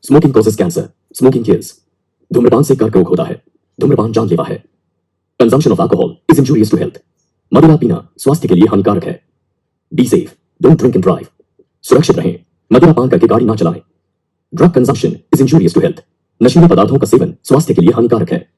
Smoking causes cancer, smoking kills. धूम्रपान से कर्करोग होता है, धूम्रपान जानलेवा है। Consumption of alcohol is injurious to health. मदिरा पीना स्वास्थ्य के लिए हानिकारक है। Be safe, don't drink and drive. सुरक्षित रहें, मदिरा पान करके गाड़ी ना चलाएं। Drug consumption is injurious to health. नशीले पदार्थों का सेवन स्वास्थ्य के लिए हानिकारक है।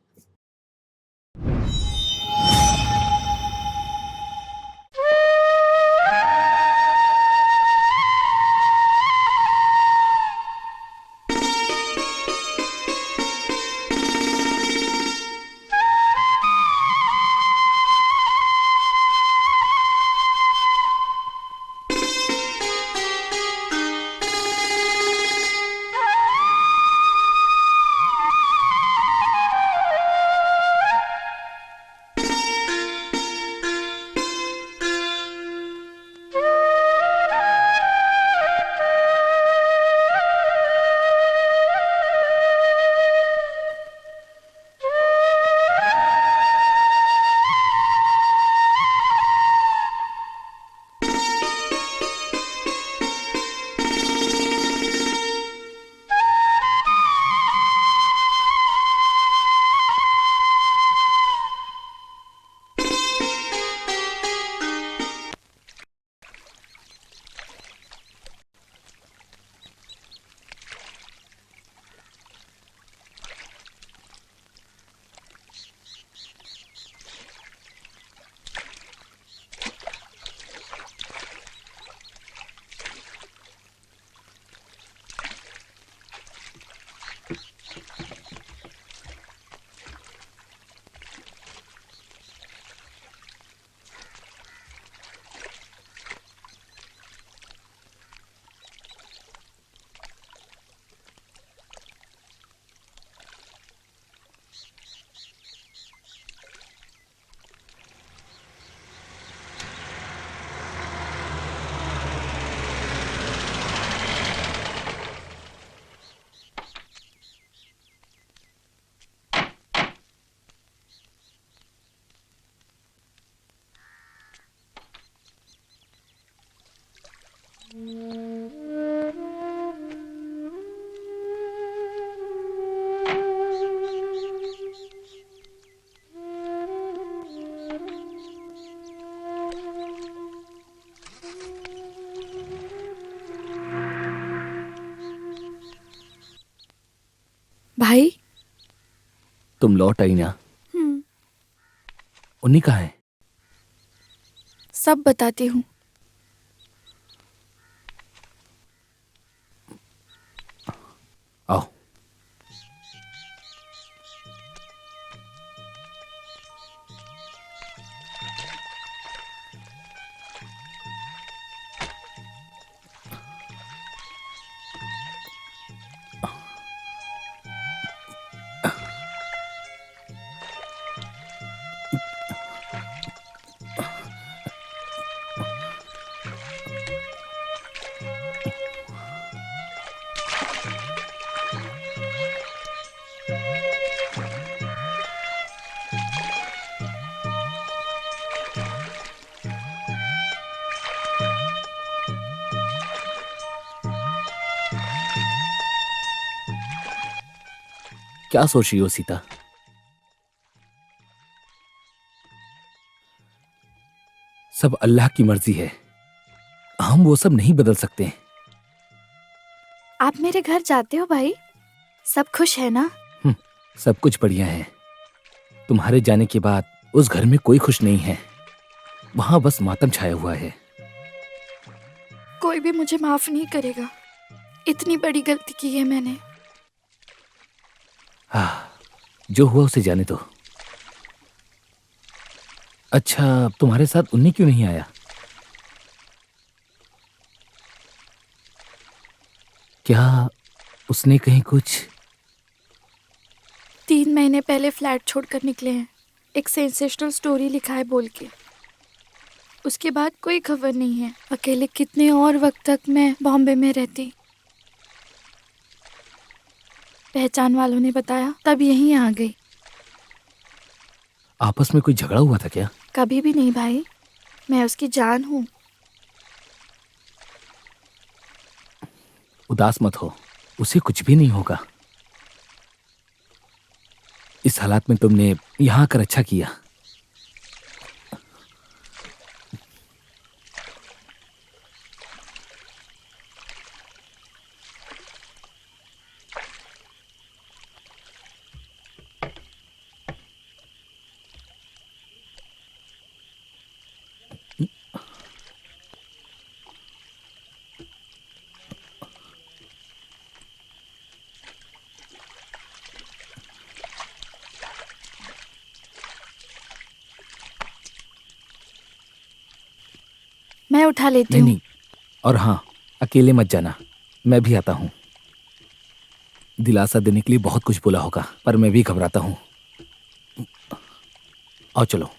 भाई, तुम लौट आई ना? उन्हीं कहाँ है? सब बताती हूँ। आओ। क्या सोच रही हो सीता? सब अल्लाह की मर्जी है, हम वो सब नहीं बदल सकते। आप मेरे घर जाते हो भाई? सब खुश है ना? सब कुछ बढ़िया है। तुम्हारे जाने के बाद उस घर में कोई खुश नहीं है, वहां बस मातम छाया हुआ है। कोई भी मुझे माफ नहीं करेगा। इतनी बड़ी गलती की है मैंने। जो हुआ उसे जाने दो। अच्छा, तुम्हारे साथ उन्नी क्यों नहीं आया? क्या उसने कहीं कुछ? 3 महीने पहले फ्लैट छोड़कर निकले हैं। एक सेंसेशनल स्टोरी लिखा है बोल के। उसके बाद कोई खबर नहीं है। अकेले कितने और वक्त तक मैं बॉम्बे में रहती। पहचान वालों ने बताया, तब यहीं आ गई। आपस में कोई झगड़ा हुआ था क्या? कभी भी नहीं भाई, मैं उसकी जान हूँ। उदास मत हो, उसे कुछ भी नहीं होगा। इस हालात में तुमने यहां आकर अच्छा किया। मैं उठा लेती नहीं हूँ। नहीं, और हाँ, अकेले मत जाना, मैं भी आता हूँ। दिलासा देने के लिए बहुत कुछ बोला होगा, पर मैं भी घबराता हूँ। आओ चलो।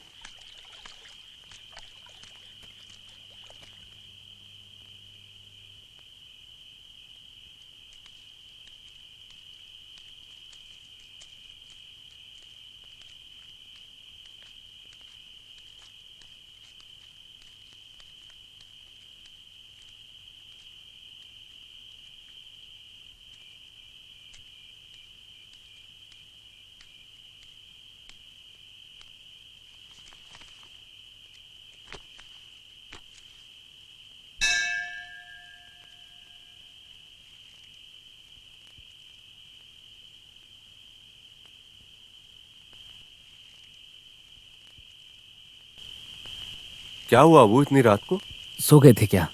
क्या हुआ वो इतनी रात को? सो गए थे क्या?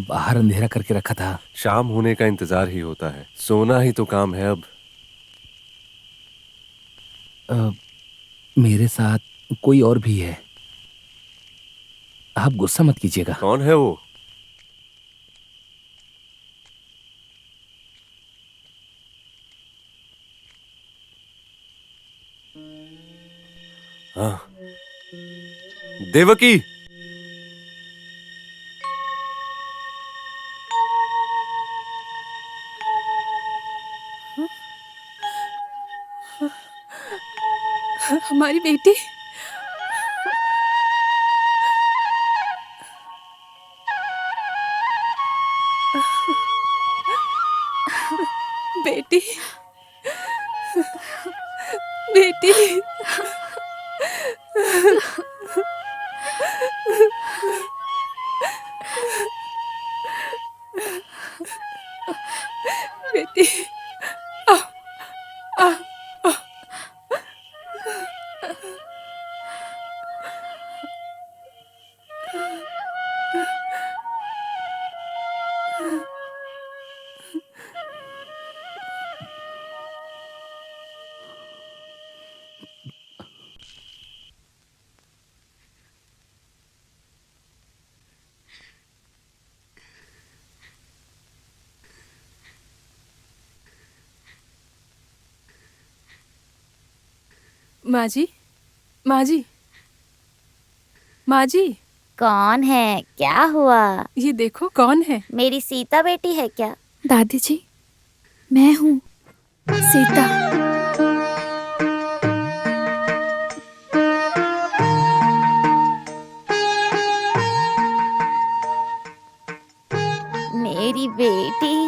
बाहर अंधेरा करके रखा था। शाम होने का इंतजार ही होता है, सोना ही तो काम है अब। अ, मेरे साथ कोई और भी है, आप गुस्सा मत कीजिएगा। कौन है वो? हाँ, देवकी। हमारी बेटी। बेटी, बेटी। बेटी, आ, आ, आ। माँ जी, माँ जी, माँ जी, कौन है? क्या हुआ? ये देखो कौन है। मेरी सीता बेटी है क्या? दादी जी, मैं हूँ सीता। मेरी बेटी।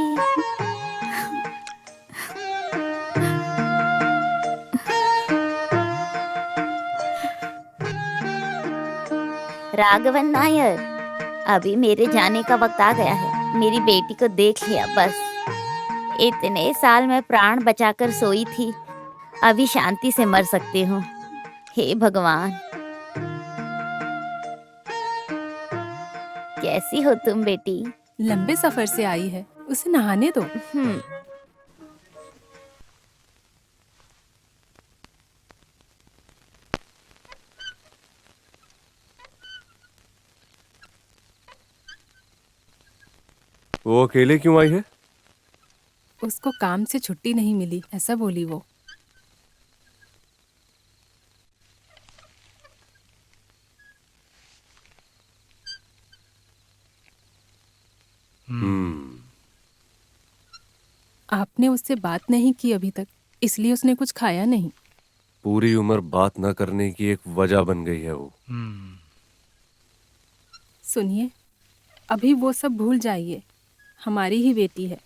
राघवन नायर, अभी मेरे जाने का वक्त आ गया है। मेरी बेटी को देख लिया बस। इतने साल मैं प्राण बचाकर सोई थी, अभी शांति से मर सकती हूँ। हे भगवान, कैसी हो तुम बेटी? लंबे सफर से आई है, उसे नहाने दो। हम्म। वो अकेले क्यों आई है? उसको काम से छुट्टी नहीं मिली, ऐसा बोली वो। हम्म। आपने उससे बात नहीं की अभी तक, इसलिए उसने कुछ खाया नहीं। पूरी उम्र बात न करने की एक वजह बन गई है वो। सुनिए, अभी वो सब भूल जाइए, हमारी ही बेटी है।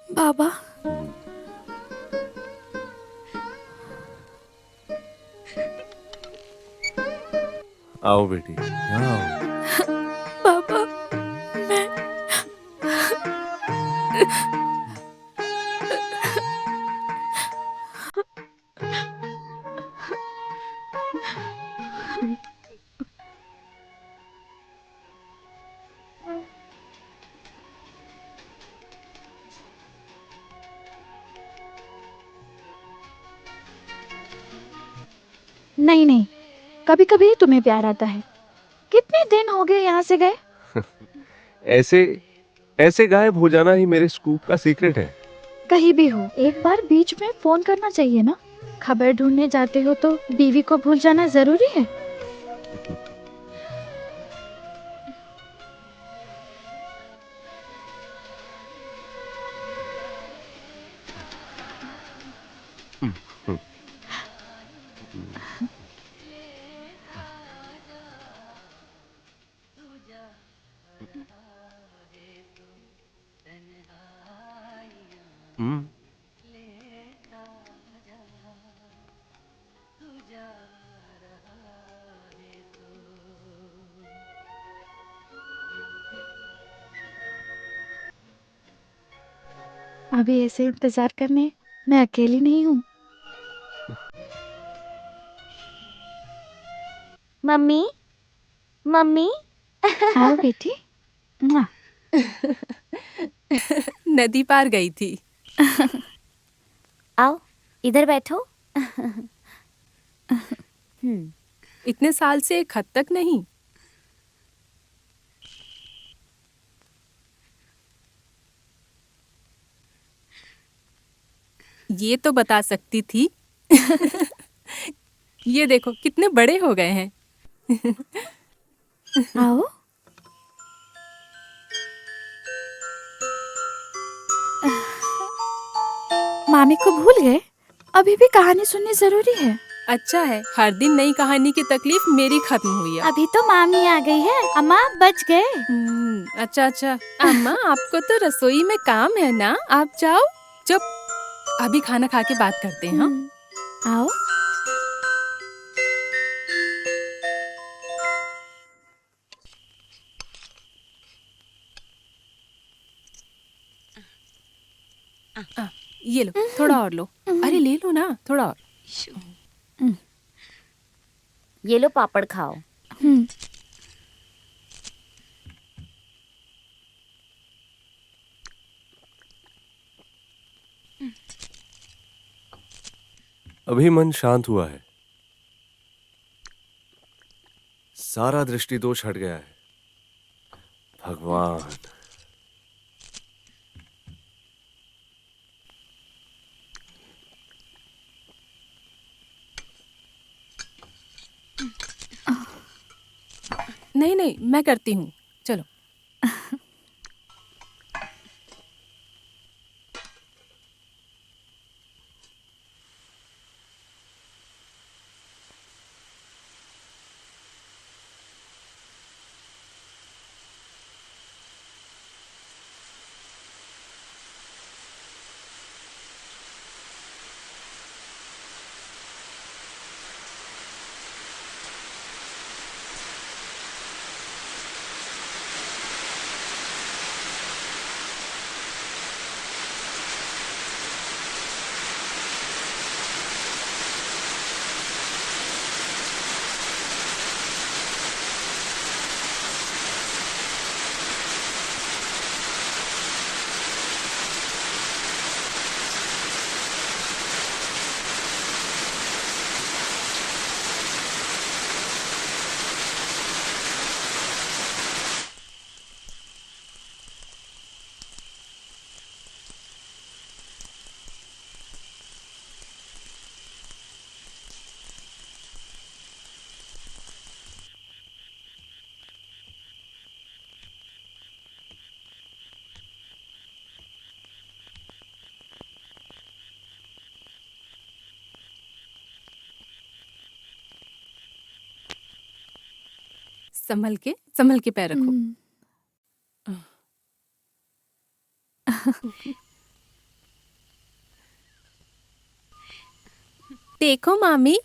बाबा, आओ बेटी आओ। बाबा, मैं नहीं नहीं, कभी कभी तुम्हें प्यार आता है। कितने दिन हो गए यहाँ से गए? ऐसे ऐसे गायब हो जाना ही मेरे स्कूप का सीक्रेट है। कहीं भी हो, एक बार बीच में फोन करना चाहिए ना। खबर ढूंढने जाते हो तो बीवी को भूल जाना जरूरी है। हम्म। अभी ऐसे इंतजार करने मैं अकेली नहीं हूँ। Mummy, mummy. आओ बेटी। मुआ। नदी पार गई थी। आओ, इधर बैठो। इतने साल से एक खत तक नहीं। ये तो बता सकती थी। ये देखो कितने बड़े हो गए हैं। आओ। मामी को भूल गए? अभी भी कहानी सुननी जरूरी है। अच्छा है, हर दिन नई कहानी की तकलीफ मेरी खत्म हुई है। अभी तो मामी आ गई है। अम्मा बच गए। अच्छा अच्छा। अम्मा आपको तो रसोई में काम है ना, आप जाओ। चुप, अभी खाना खा के बात करते हैं। हाँ? आओ। ये लो, थोड़ा और लो। अरे ले लो ना, थोड़ा और। ये लो पापड़ खाओ। अभी मन शांत हुआ है, सारा दृष्टि दोष हट गया है। भगवान। नहीं नहीं, मैं करती हूँ, चलो। संभल के पैर रखो। देखो मामी,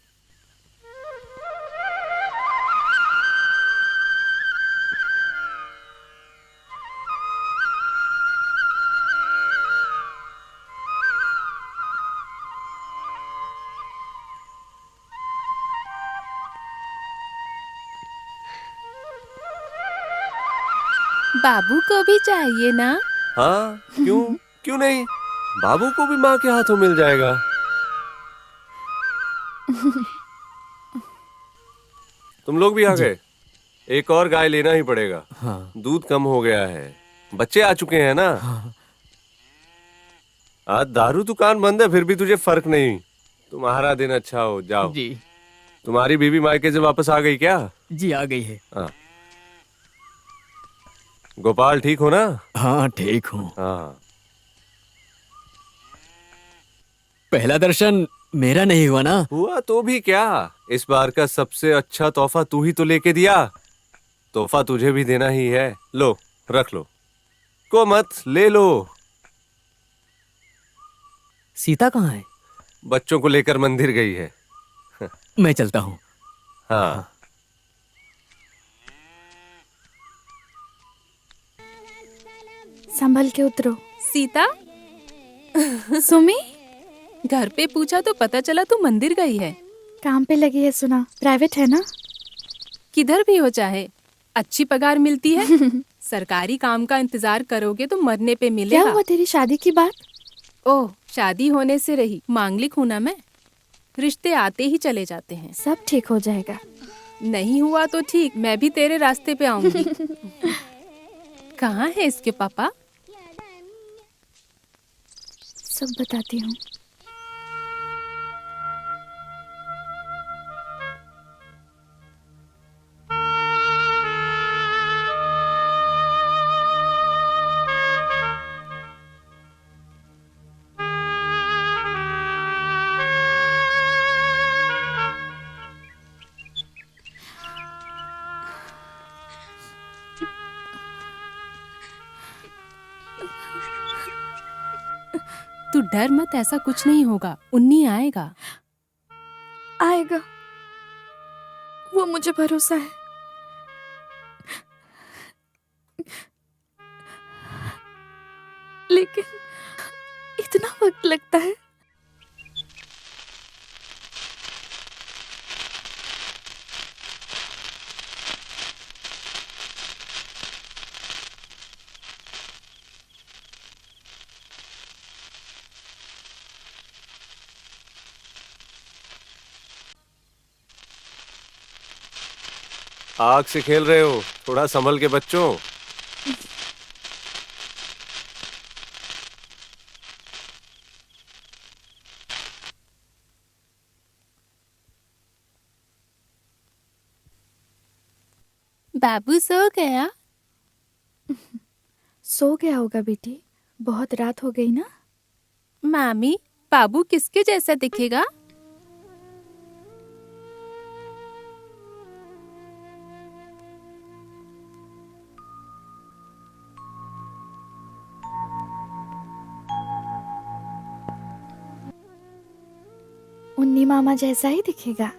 बाबू को भी चाहिए ना? हाँ, क्यों क्यों नहीं, बाबू को भी माँ के हाथों मिल जाएगा। तुम लोग भी आ गए? एक और गाय लेना ही पड़ेगा। हाँ। दूध कम हो गया है, बच्चे आ चुके हैं ना। हाँ। आज दारू दुकान बंद है, फिर भी तुझे फर्क नहीं। तुम्हारा दिन अच्छा हो, जाओ। जी तुम्हारी बीवी मायके से वापस आ गई क्या? जी आ गई है। हाँ। गोपाल ठीक हो ना? हाँ ठीक हूँ। हाँ। पहला दर्शन मेरा नहीं हुआ ना? हुआ तो भी क्या, इस बार का सबसे अच्छा तोहफा तू ही तो लेके दिया। तोहफा तुझे भी देना ही है। लो, रख लो, को मत, ले लो। सीता कहाँ है? बच्चों को लेकर मंदिर गई है। मैं चलता हूँ। हाँ। संभल के उतरो। सीता, सुमी, घर पे पूछा तो पता चला तू मंदिर गई है। काम पे लगी है सुना, प्राइवेट है ना। किधर भी हो चाहे अच्छी पगार मिलती है। सरकारी काम का इंतजार करोगे तो मरने पे क्या मिलेगा। हुआ तेरी शादी की बात? ओह, शादी होने से रही, मांगलिक हूं ना मैं। रिश्ते आते ही चले जाते हैं। सब ठीक हो जाएगा। नहीं हुआ तो ठीक, मैं भी तेरे रास्ते पे आऊंगी। कहाँ है इसके पापा? सब बताती हूँ। तू डर मत, ऐसा कुछ नहीं होगा। उन्नी आएगा। आएगा, वो मुझे भरोसा है। लेकिन इतना वक्त लगता है। आग से खेल रहे हो, थोड़ा संभल के बच्चों। बाबू सो गया? सो गया होगा बेटी, बहुत रात हो गई ना। मामी, बाबू किसके जैसा दिखेगा? उन्नी मामा जैसा ही दिखेगा।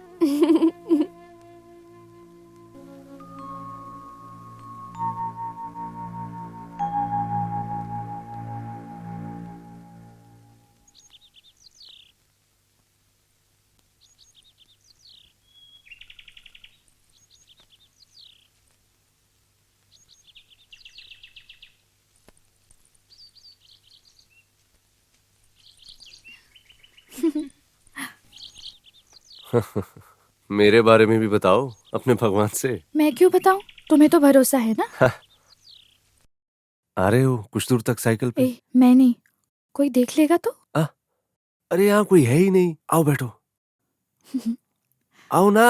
मेरे बारे में भी बताओ, अपने भगवान से। मैं क्यों बताऊं, तुम्हें तो भरोसा है ना। आ रहे हो कुछ दूर तक साइकिल पे? मैं नहीं, कोई देख लेगा तो। अरे यहाँ कोई है ही नहीं, आओ बैठो। आओ ना।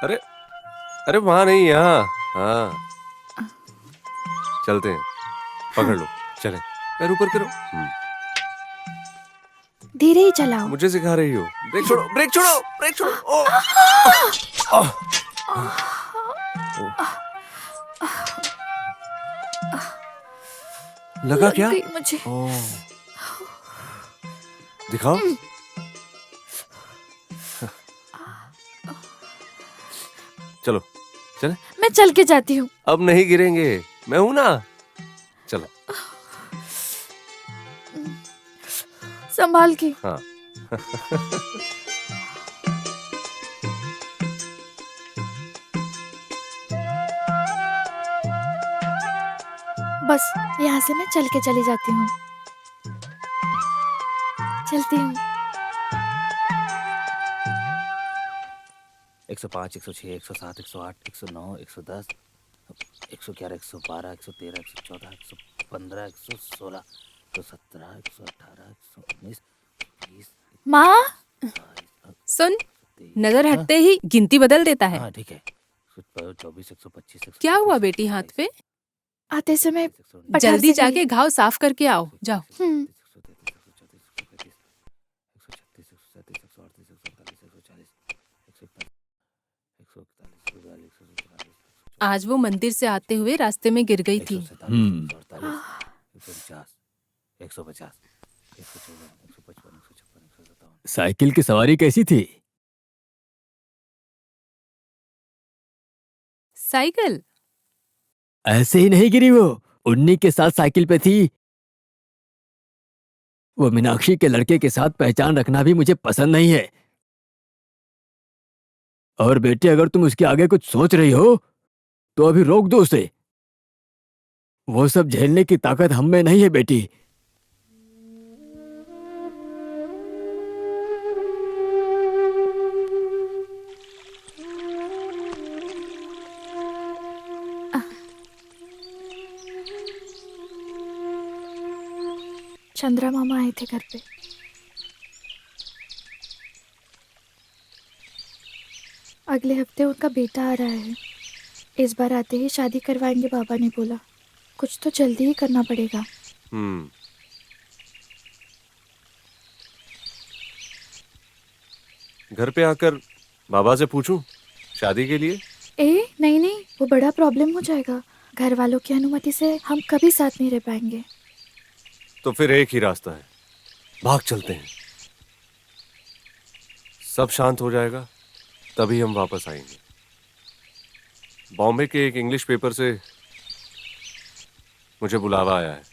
अरे अरे वहां नहीं, यहाँ। हाँ, चलते हैं, पकड़ लो, चले। पैर ऊपर करो। धीरे ही चलाओ। मुझे सिखा रही हो। ब्रेक छोड़ो, ब्रेक छोड़ो, ब्रेक छोड़ो। ओ! लगा लग क्या? गई मुझे। ओह, दिखाओ। चलो चले। मैं चल के जाती हूँ। अब नहीं गिरेंगे, मैं हूं ना। चलो। संभाल के। हाँ। बस यहाँ से मैं चल के चली जाती हूँ। चलती हूँ। 105, 106, 107, 108, 109, 110, 111, 112, 113, 114, 115, 116, 117, 118, 119, 20, माँ, 22, सुन, 23। नजर हाँ, हटते ही गिनती बदल देता है। हाँ ठीक है। 124, 125, क्या हुआ बेटी हाथ पे? आते समय पठार जल्दी से जाके गई। घाव साफ करके आओ, जाओ। हम्म। 137, आज वो मंदिर से आते हुए रास्ते में गिर गई थी। 147, 148, 149, 150, 154, 155, 156, 157। साइकिल की सवारी कैसी थी? साइकिल? ऐसे ही नहीं गिरी वो, उन्नी के साथ साइकिल पे थी। वो मीनाक्षी के लड़के के साथ पहचान रखना भी मुझे पसंद नहीं है। और बेटे, अगर तुम उसके आगे कुछ सोच रही हो तो अभी रोक दो उसे। वो सब झेलने की ताकत हम में नहीं है बेटी। चंद्रा मामा आए थे घर पे। अगले हफ्ते उनका बेटा आ रहा है। इस बार आते ही शादी करवाएंगे, बाबा ने बोला। कुछ तो जल्दी ही करना पड़ेगा। हम्म। घर पे आकर बाबा से पूछूं शादी के लिए? नहीं नहीं, वो बड़ा प्रॉब्लम हो जाएगा। घर वालों की अनुमति से हम कभी साथ नहीं रह पाएंगे। तो फिर एक ही रास्ता है, भाग चलते हैं। सब शांत हो जाएगा, तभी हम वापस आएंगे। बॉम्बे के एक इंग्लिश पेपर से मुझे बुलावा आया है।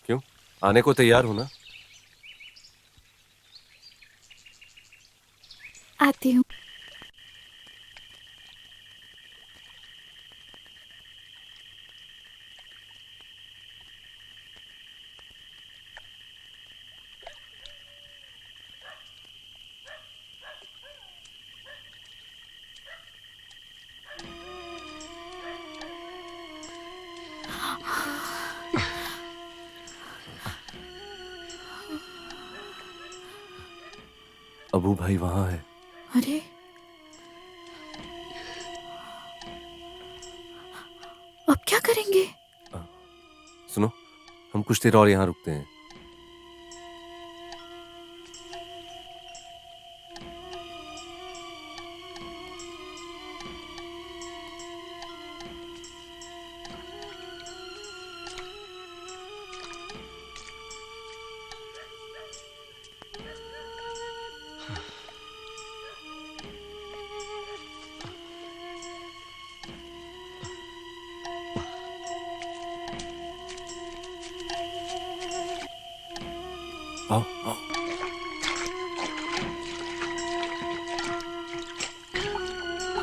क्यों, आने को तैयार हो ना? आती हूँ। अबू भाई वहां है। अरे, अब क्या करेंगे? सुनो, हम कुछ देर और यहाँ रुकते हैं। आओ आओ।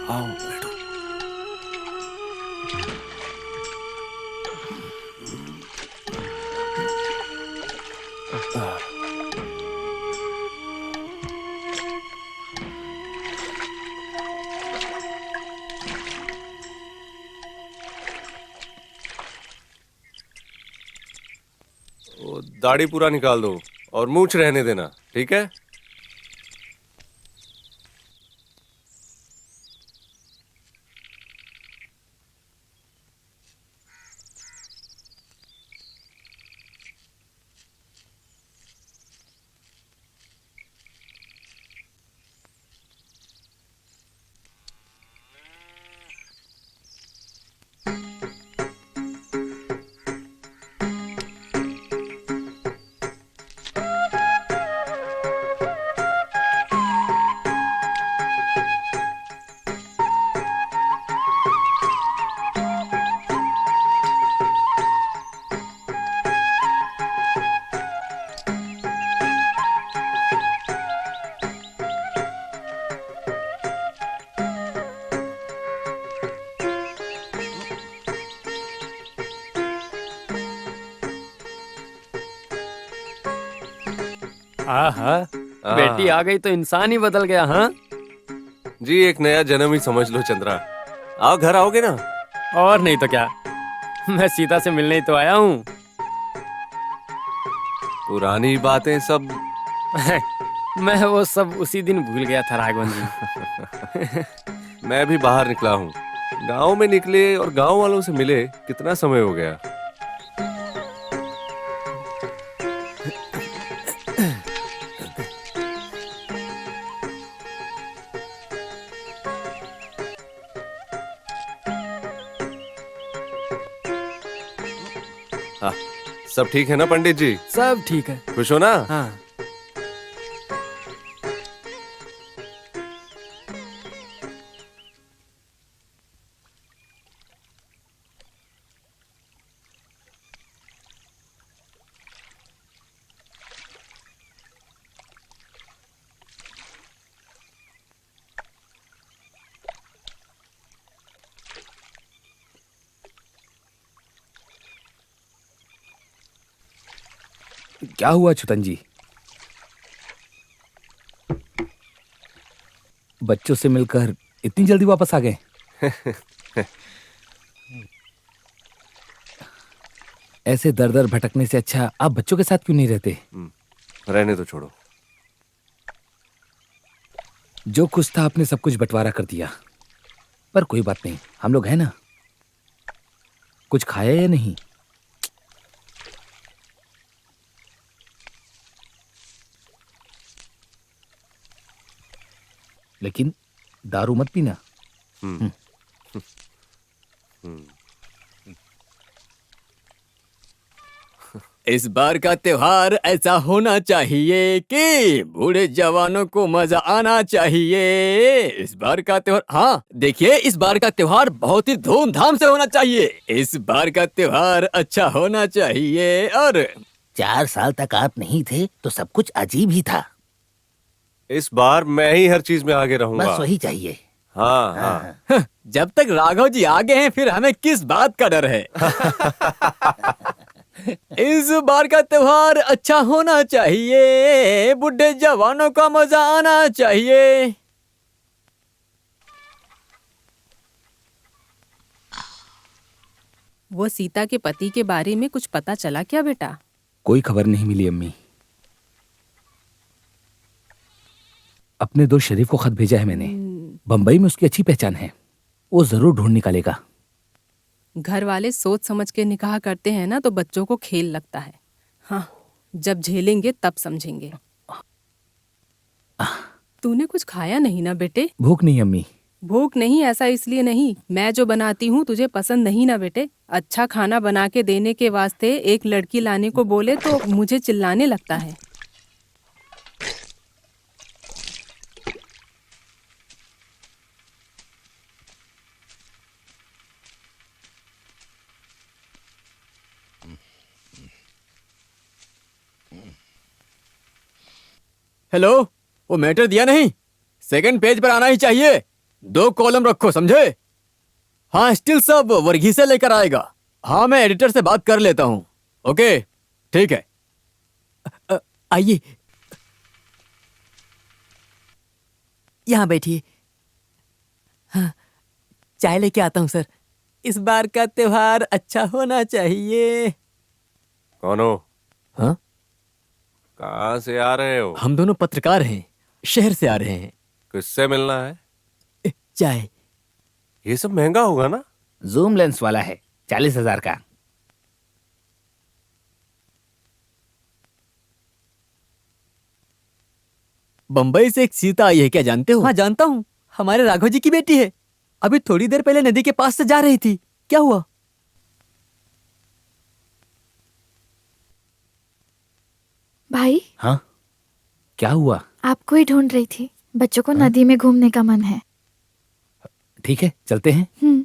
आओ बैठो। वो दाढ़ी पूरा निकाल दो और मूंछ रहने देना, ठीक है? आहा, बेटी आ गई तो इंसान ही बदल गया। हाँ जी, एक नया जन्म ही समझ लो चंद्रा। आओ, घर आओगे ना? और नहीं तो क्या, मैं सीता से मिलने ही तो आया हूँ। पुरानी बातें सब। मैं वो सब उसी दिन भूल गया था राघवन जी। मैं भी बाहर निकला हूँ। गांव में निकले और गांव वालों से मिले कितना समय हो गया। हाँ, सब ठीक है ना पंडित जी? सब ठीक है। खुश हो ना? हाँ। क्या हुआ छुतन जी? बच्चों से मिलकर इतनी जल्दी वापस आ गए? ऐसे दर दर भटकने से अच्छा आप बच्चों के साथ क्यों नहीं रहते? रहने तो छोड़ो। जो कुछ था आपने सब कुछ बंटवारा कर दिया, पर कोई बात नहीं, हम लोग हैं ना। कुछ खाया या नहीं? लेकिन दारू मत पीना। इस बार का त्योहार ऐसा होना चाहिए कि बूढ़े जवानों को मजा आना चाहिए। इस बार का त्योहार, हाँ देखिए, इस बार का त्योहार बहुत ही धूमधाम से होना चाहिए। इस बार का त्योहार अच्छा होना चाहिए। और 4 साल तक आप नहीं थे तो सब कुछ अजीब ही था। इस बार मैं ही हर चीज में आगे रहूंगा। बस वही चाहिए। हाँ हाँ। जब तक राघव जी आगे हैं फिर हमें किस बात का डर है। इस बार का त्योहार अच्छा होना चाहिए, बुढ़े जवानों का मजा आना चाहिए। वो सीता के पति के बारे में कुछ पता चला क्या बेटा? कोई खबर नहीं मिली अम्मी। अपने दोस्त शरीफ को खत भेजा है मैंने। बंबई में उसकी अच्छी पहचान है, वो जरूर ढूंढ निकालेगा। घर वाले सोच समझ के निकाह करते हैं ना तो बच्चों को खेल लगता है। हाँ, जब झेलेंगे तब समझेंगे। तूने कुछ खाया नहीं ना बेटे? भूख नहीं अम्मी। भूख नहीं ऐसा इसलिए नहीं, मैं जो बनाती हूँ तुझे पसंद नहीं ना बेटे। अच्छा खाना बना के देने के वास्ते एक लड़की लाने को बोले तो मुझे चिल्लाने लगता है। हेलो, वो मैटर दिया नहीं? सेकंड पेज पर आना ही चाहिए। 2 कॉलम रखो, समझे? हाँ, स्टिल सब वर्गीस से लेकर आएगा। हाँ, मैं एडिटर से बात कर लेता हूँ। ओके, ठीक है। आइए, यहाँ बैठिए। हाँ, चाय लेके आता हूँ सर। इस बार का त्योहार अच्छा होना चाहिए। कौन हो? हाँ, कहाँ से आ रहे हो? हम दोनों पत्रकार हैं, शहर से आ रहे हैं। किससे मिलना है? चाय। ये सब महंगा होगा ना? जूम लेंस वाला है, 40,000 का। बंबई से एक सीता आई है, क्या जानते हो? हाँ जानता हूँ, हमारे राघव जी की बेटी है। अभी थोड़ी देर पहले नदी के पास से जा रही थी। क्या हुआ? भाई, हाँ, क्या हुआ? आपको ही ढूंढ रही थी। बच्चों को नदी में घूमने का मन है। ठीक है, चलते हैं।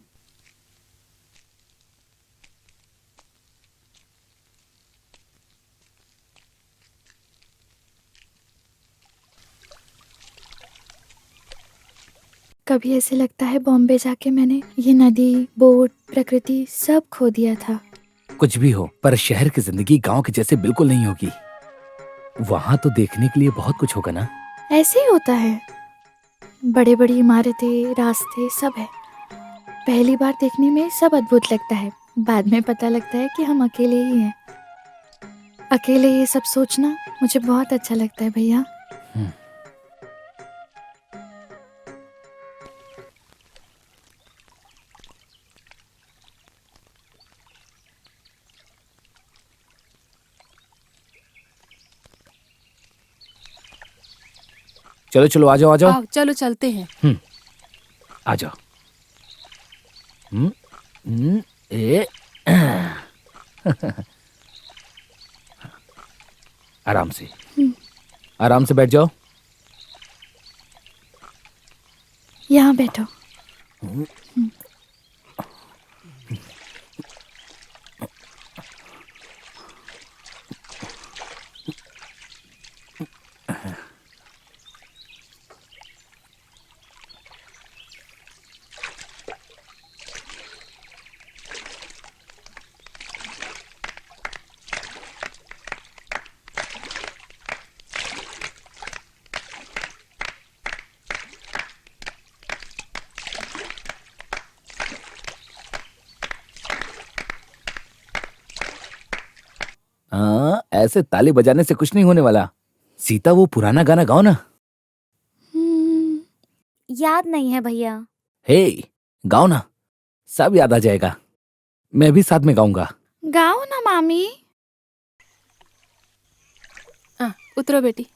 कभी ऐसे लगता है बॉम्बे जाके मैंने ये नदी, बोट, प्रकृति सब खो दिया था। कुछ भी हो, पर शहर की जिंदगी गांव के जैसे बिल्कुल नहीं होगी। वहां तो देखने के लिए बहुत कुछ होगा ना। ऐसे ही होता है, बड़ी बड़ी इमारतें, रास्ते सब है। पहली बार देखने में सब अद्भुत लगता है, बाद में पता लगता है कि हम अकेले ही हैं। अकेले ये सब सोचना मुझे बहुत अच्छा लगता है भैया। चलो चलो, आ जाओ आ जाओ। आओ चलो चलते हैं। आ जाओ। ए आराम से, आराम से बैठ जाओ। यहाँ बैठो। हाँ, ऐसे ताली बजाने से कुछ नहीं होने वाला। सीता, वो पुराना गाना गाओ ना। याद नहीं है भैया। हे, गाओ ना, सब याद आ जाएगा। मैं भी साथ में गाऊंगा। गाओ ना मामी। उतरो बेटी।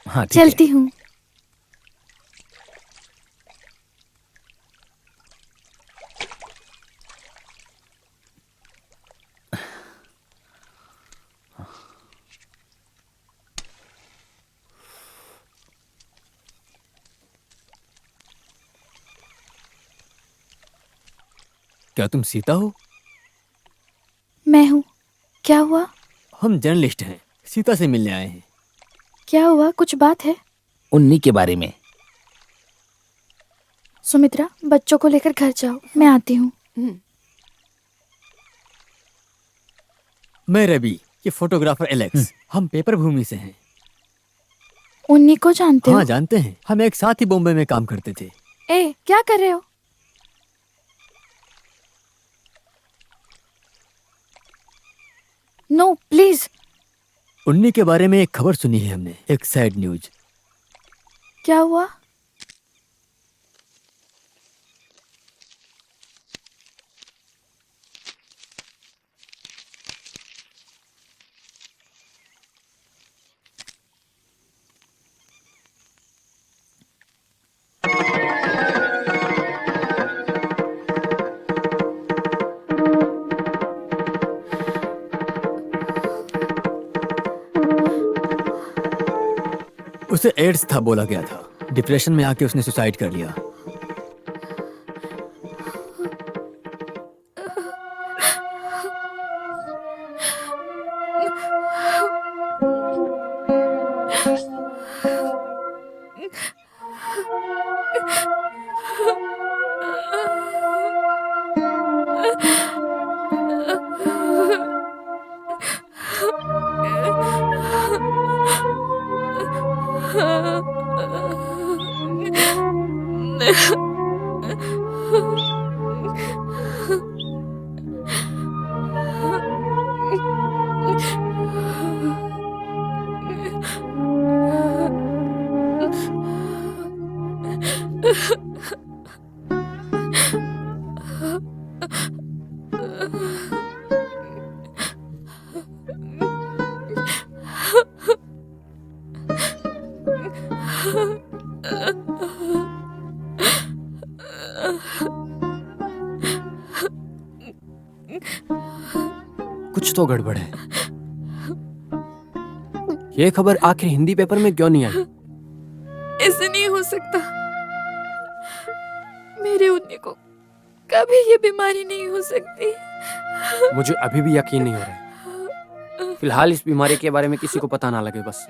हाँ, ठीक है। चलती हूँ। क्या तुम सीता हो? मैं हूँ। क्या हुआ? हम जर्नलिस्ट हैं, सीता से मिलने आए हैं। क्या हुआ? कुछ बात है? उन्हीं के बारे में। सुमित्रा, बच्चों को लेकर घर जाओ, मैं आती हूँ। मैं रवि, ये फोटोग्राफर एलेक्स। हम पेपर भूमि से हैं। उन्हीं को जानते हाँ हो? जानते हैं, हम एक साथ ही बॉम्बे में काम करते थे। ए, क्या कर रहे हो? No please. उन्हीं के बारे में एक खबर सुनी है हमने, एक सैड न्यूज। क्या हुआ? उसे एड्स था बोला गया था। डिप्रेशन में आके उसने सुसाइड कर लिया। कुछ तो गड़बड़ है। ये खबर आखिर हिंदी पेपर में क्यों नहीं आई? ऐसे नहीं हो सकता। मेरे उन्नी को कभी ये बीमारी नहीं हो सकती। मुझे अभी भी यकीन नहीं हो रहा है। फिलहाल इस बीमारी के बारे में किसी को पता ना लगे बस।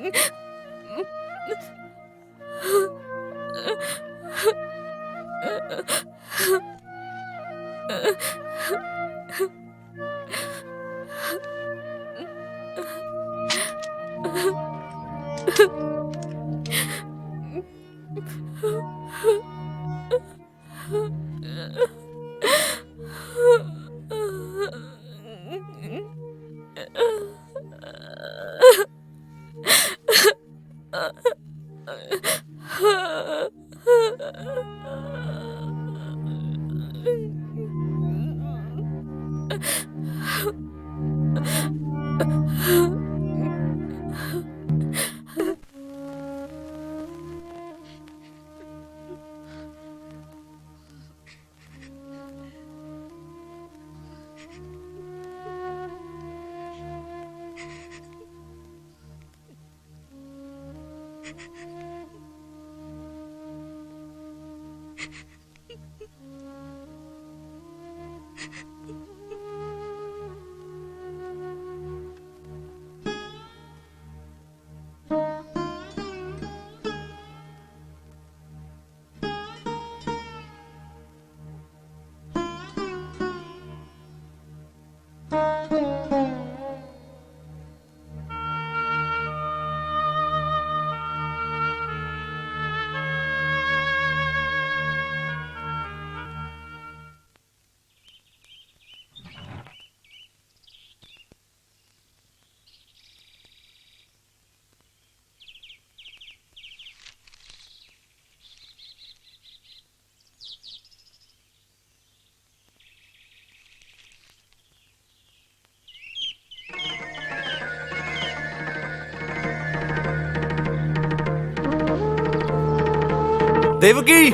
देवकी,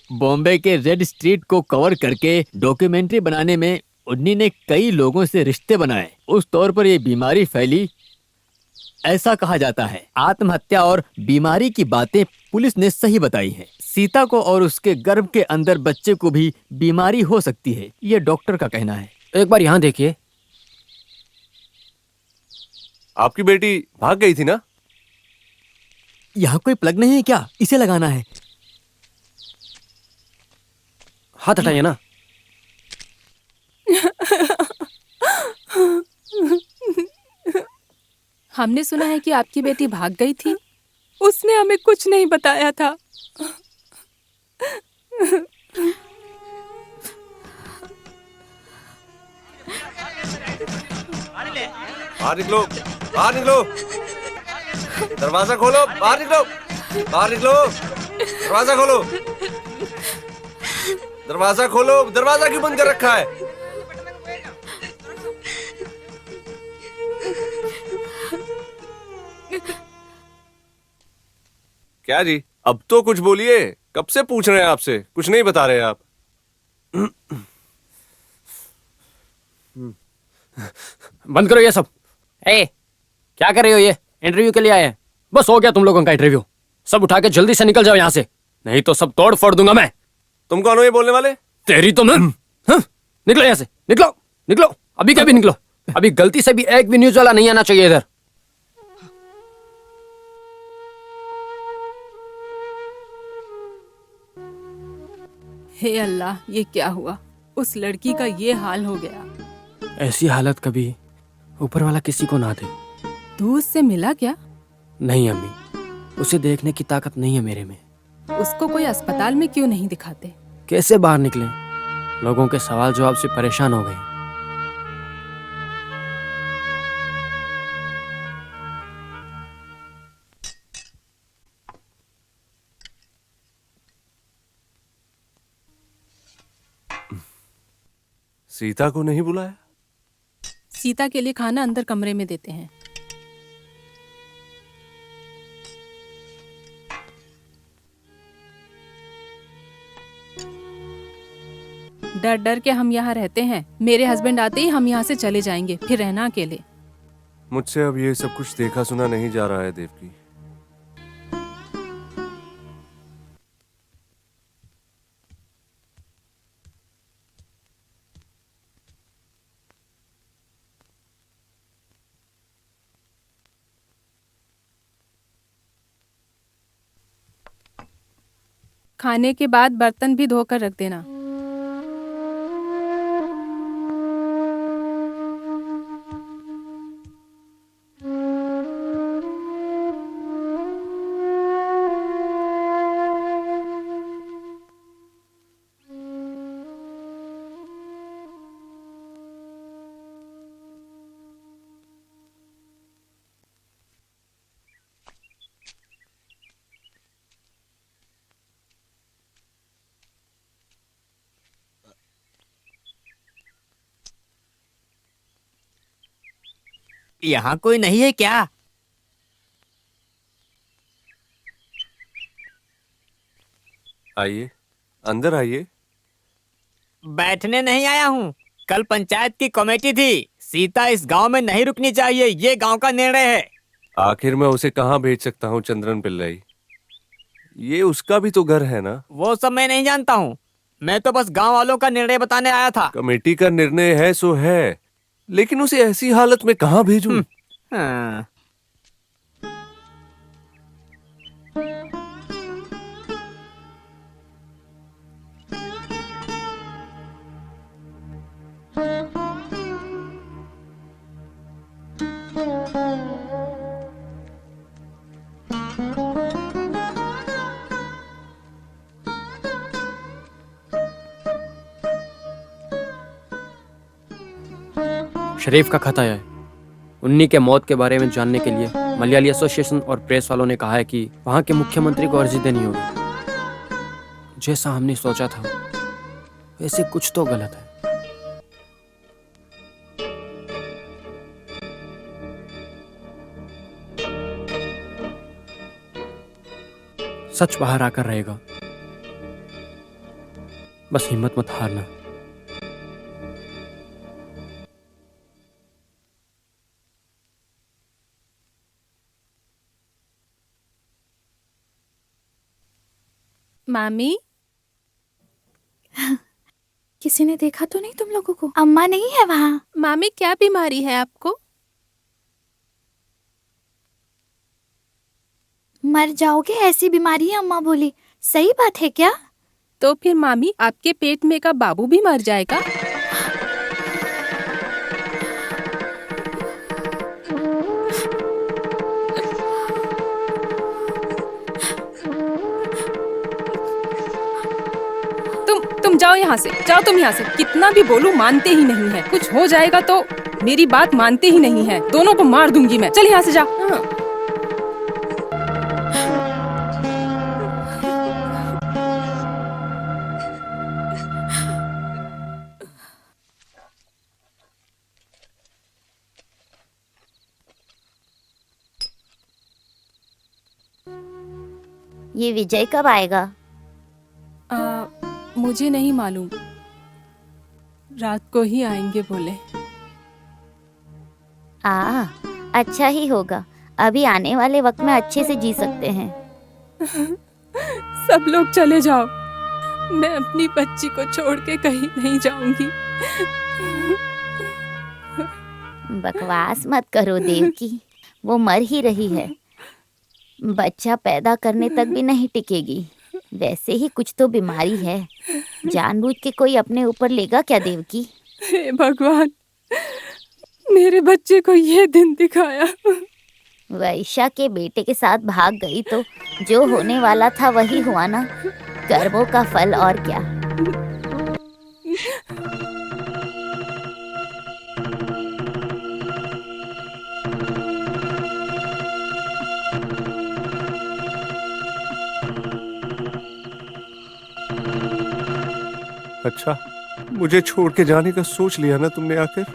बॉम्बे के रेड स्ट्रीट को कवर करके डॉक्यूमेंट्री बनाने में उन्नी ने कई लोगों से रिश्ते बनाए। उस तौर पर ये बीमारी फैली, ऐसा कहा जाता है। आत्महत्या और बीमारी की बातें पुलिस ने सही बताई हैं। सीता को और उसके गर्भ के अंदर बच्चे को भी बीमारी हो सकती है, ये डॉक्टर का कहना है। एक बार यहाँ देखिए। आपकी बेटी भाग गई थी ना? यहाँ कोई प्लग नहीं है क्या? इसे लगाना है। हाथ हटाइए ना। हमने सुना है कि आपकी बेटी भाग गई थी। उसने हमें कुछ नहीं बताया था। बाहर निकलो, बाहर निकलो, दरवाजा खोलो, बाहर निकलो, बाहर निकलो, दरवाजा खोलो, दरवाजा खोलो, दरवाजा क्यों बंद कर रखा है? क्या जी, अब तो कुछ बोलिए। कब से पूछ रहे हैं आपसे, कुछ नहीं बता रहे आप। बंद करो ये सब। ए, क्या कर रहे हो? ये इंटरव्यू के लिए आए हैं। बस हो गया तुम लोगों का इंटरव्यू। सब उठा के जल्दी से निकल जाओ यहाँ से, नहीं तो सब तोड़ फोड़ दूंगा मैं। तुम कौन हो ये बोलने वाले? तेरी तो मैं। हाँ? निकलो यहाँ से, निकलो, निकलो, अभी कभी निकलो। अभी गलती से भी एक भी न्यूज वाला नहीं आना चाहिए इधर। हे अल्लाह, ये क्या हुआ? उस लड़की का ये हाल हो गया। ऐसी हालत कभी ऊपर वाला किसी को ना दे। तू उससे मिला क्या? नहीं अम्मी, उसे देखने की ताकत नहीं है मेरे में। उसको कोई अस्पताल में क्यों नहीं दिखाते? कैसे बाहर निकले? लोगों के सवाल जवाब से परेशान हो गए। सीता को नहीं बुलाया? सीता के लिए खाना अंदर कमरे में देते हैं। डर डर के हम यहाँ रहते हैं। मेरे हस्बैंड आते ही हम यहाँ से चले जाएंगे, फिर रहना अकेले। मुझसे अब ये सब कुछ देखा सुना नहीं जा रहा है देवकी। खाने के बाद बर्तन भी धोकर रख देना। यहाँ कोई नहीं है क्या? आइए, अंदर आइए। बैठने नहीं आया हूँ। कल पंचायत की कमेटी थी। सीता इस गांव में नहीं रुकनी चाहिए, ये गांव का निर्णय है। आखिर मैं उसे कहाँ भेज सकता हूँ चंद्रन पिल्लई? ये उसका भी तो घर है ना। वो सब मैं नहीं जानता हूँ। मैं तो बस गांव वालों का निर्णय बताने आया था। कमेटी का निर्णय है सो है, लेकिन उसे ऐसी हालत में कहाँ भेजूं? हाँ। शरीफ का खत आया है। उन्नी के मौत के बारे में जानने के लिए मलयाली एसोसिएशन और प्रेस वालों ने कहा है कि वहां के मुख्यमंत्री को अर्जी देनी होगी। जैसा हमने सोचा था वैसे कुछ तो गलत है। सच बाहर आकर रहेगा। बस हिम्मत मत हारना। मामी, किसी ने देखा तो नहीं तुम लोगों को? अम्मा नहीं है वहाँ। मामी क्या बीमारी है आपको? मर जाओगे, ऐसी बीमारी है अम्मा बोली। सही बात है क्या? तो फिर मामी आपके पेट में का बाबू भी मर जाएगा? तुम जाओ यहाँ से, जाओ तुम यहाँ से। कितना भी बोलूं मानते ही नहीं है। कुछ हो जाएगा तो मेरी बात मानते ही नहीं है। दोनों को मार दूंगी मैं। चल यहाँ से जा। हाँ। ये विजय कब आएगा? मुझे नहीं मालूम। रात को ही आएंगे बोले। अच्छा ही होगा। अभी आने वाले वक्त में अच्छे से जी सकते हैं। सब लोग चले जाओ। मैं अपनी बच्ची को छोड़ के कहीं नहीं जाऊंगी। बकवास मत करो देवकी, वो मर ही रही है। बच्चा पैदा करने तक भी नहीं टिकेगी। वैसे ही कुछ तो बीमारी है। जानबूझ के कोई अपने ऊपर लेगा क्या देवकी? हे भगवान, मेरे बच्चे को ये दिन दिखाया। वैशा के बेटे के साथ भाग गई तो जो होने वाला था वही हुआ ना। कर्मों का फल और क्या। अच्छा, मुझे छोड़ के जाने का सोच लिया ना तुमने आकर?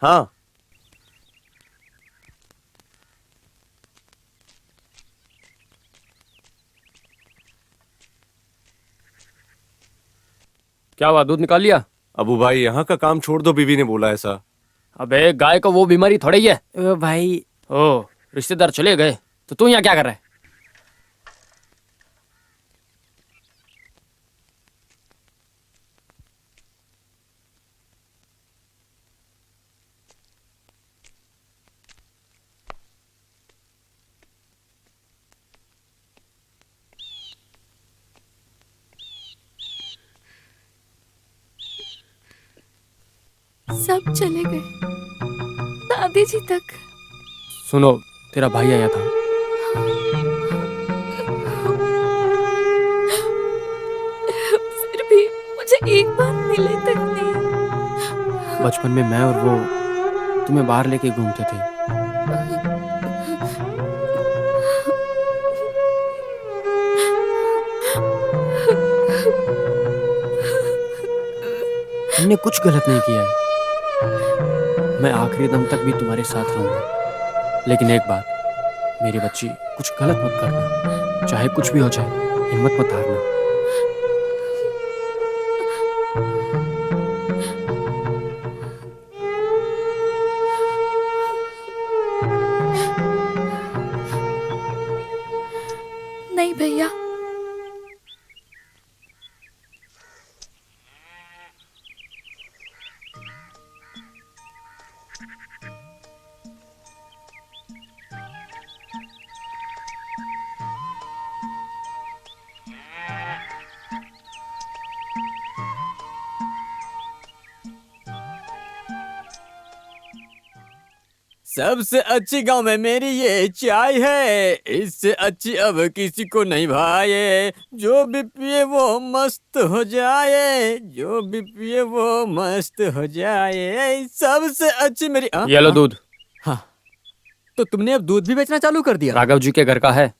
हाँ, क्या हुआ, दूध निकाल लिया? अबू भाई यहाँ का काम छोड़ दो, बीवी ने बोला ऐसा। अबे गाय को वो बीमारी थोड़ी है। भाई ओ, रिश्तेदार चले गए तो तू यहाँ क्या कर रहा है? सब चले गए, दादी जी तक। सुनो, तेरा भाई आया था। फिर भी मुझे एक बार मिले तक नहीं। बचपन में मैं और वो तुम्हें बाहर लेके घूमते थे। हमने कुछ गलत नहीं किया है। मैं आखिरी दम तक भी तुम्हारे साथ रहूंगा। लेकिन एक बात, मेरी बच्ची, कुछ गलत मत करना। चाहे कुछ भी हो जाए, हिम्मत मत हारना। नहीं भैया, सबसे अच्छी गांव में मेरी ये चाय है, इससे अच्छी अब किसी को नहीं भाए। जो भी पिए वो मस्त हो जाए, जो भी पिए वो मस्त हो जाए। सबसे अच्छी मेरी ये लो दूध। हाँ, तो तुमने अब दूध भी बेचना चालू कर दिया? राघव जी के घर का है।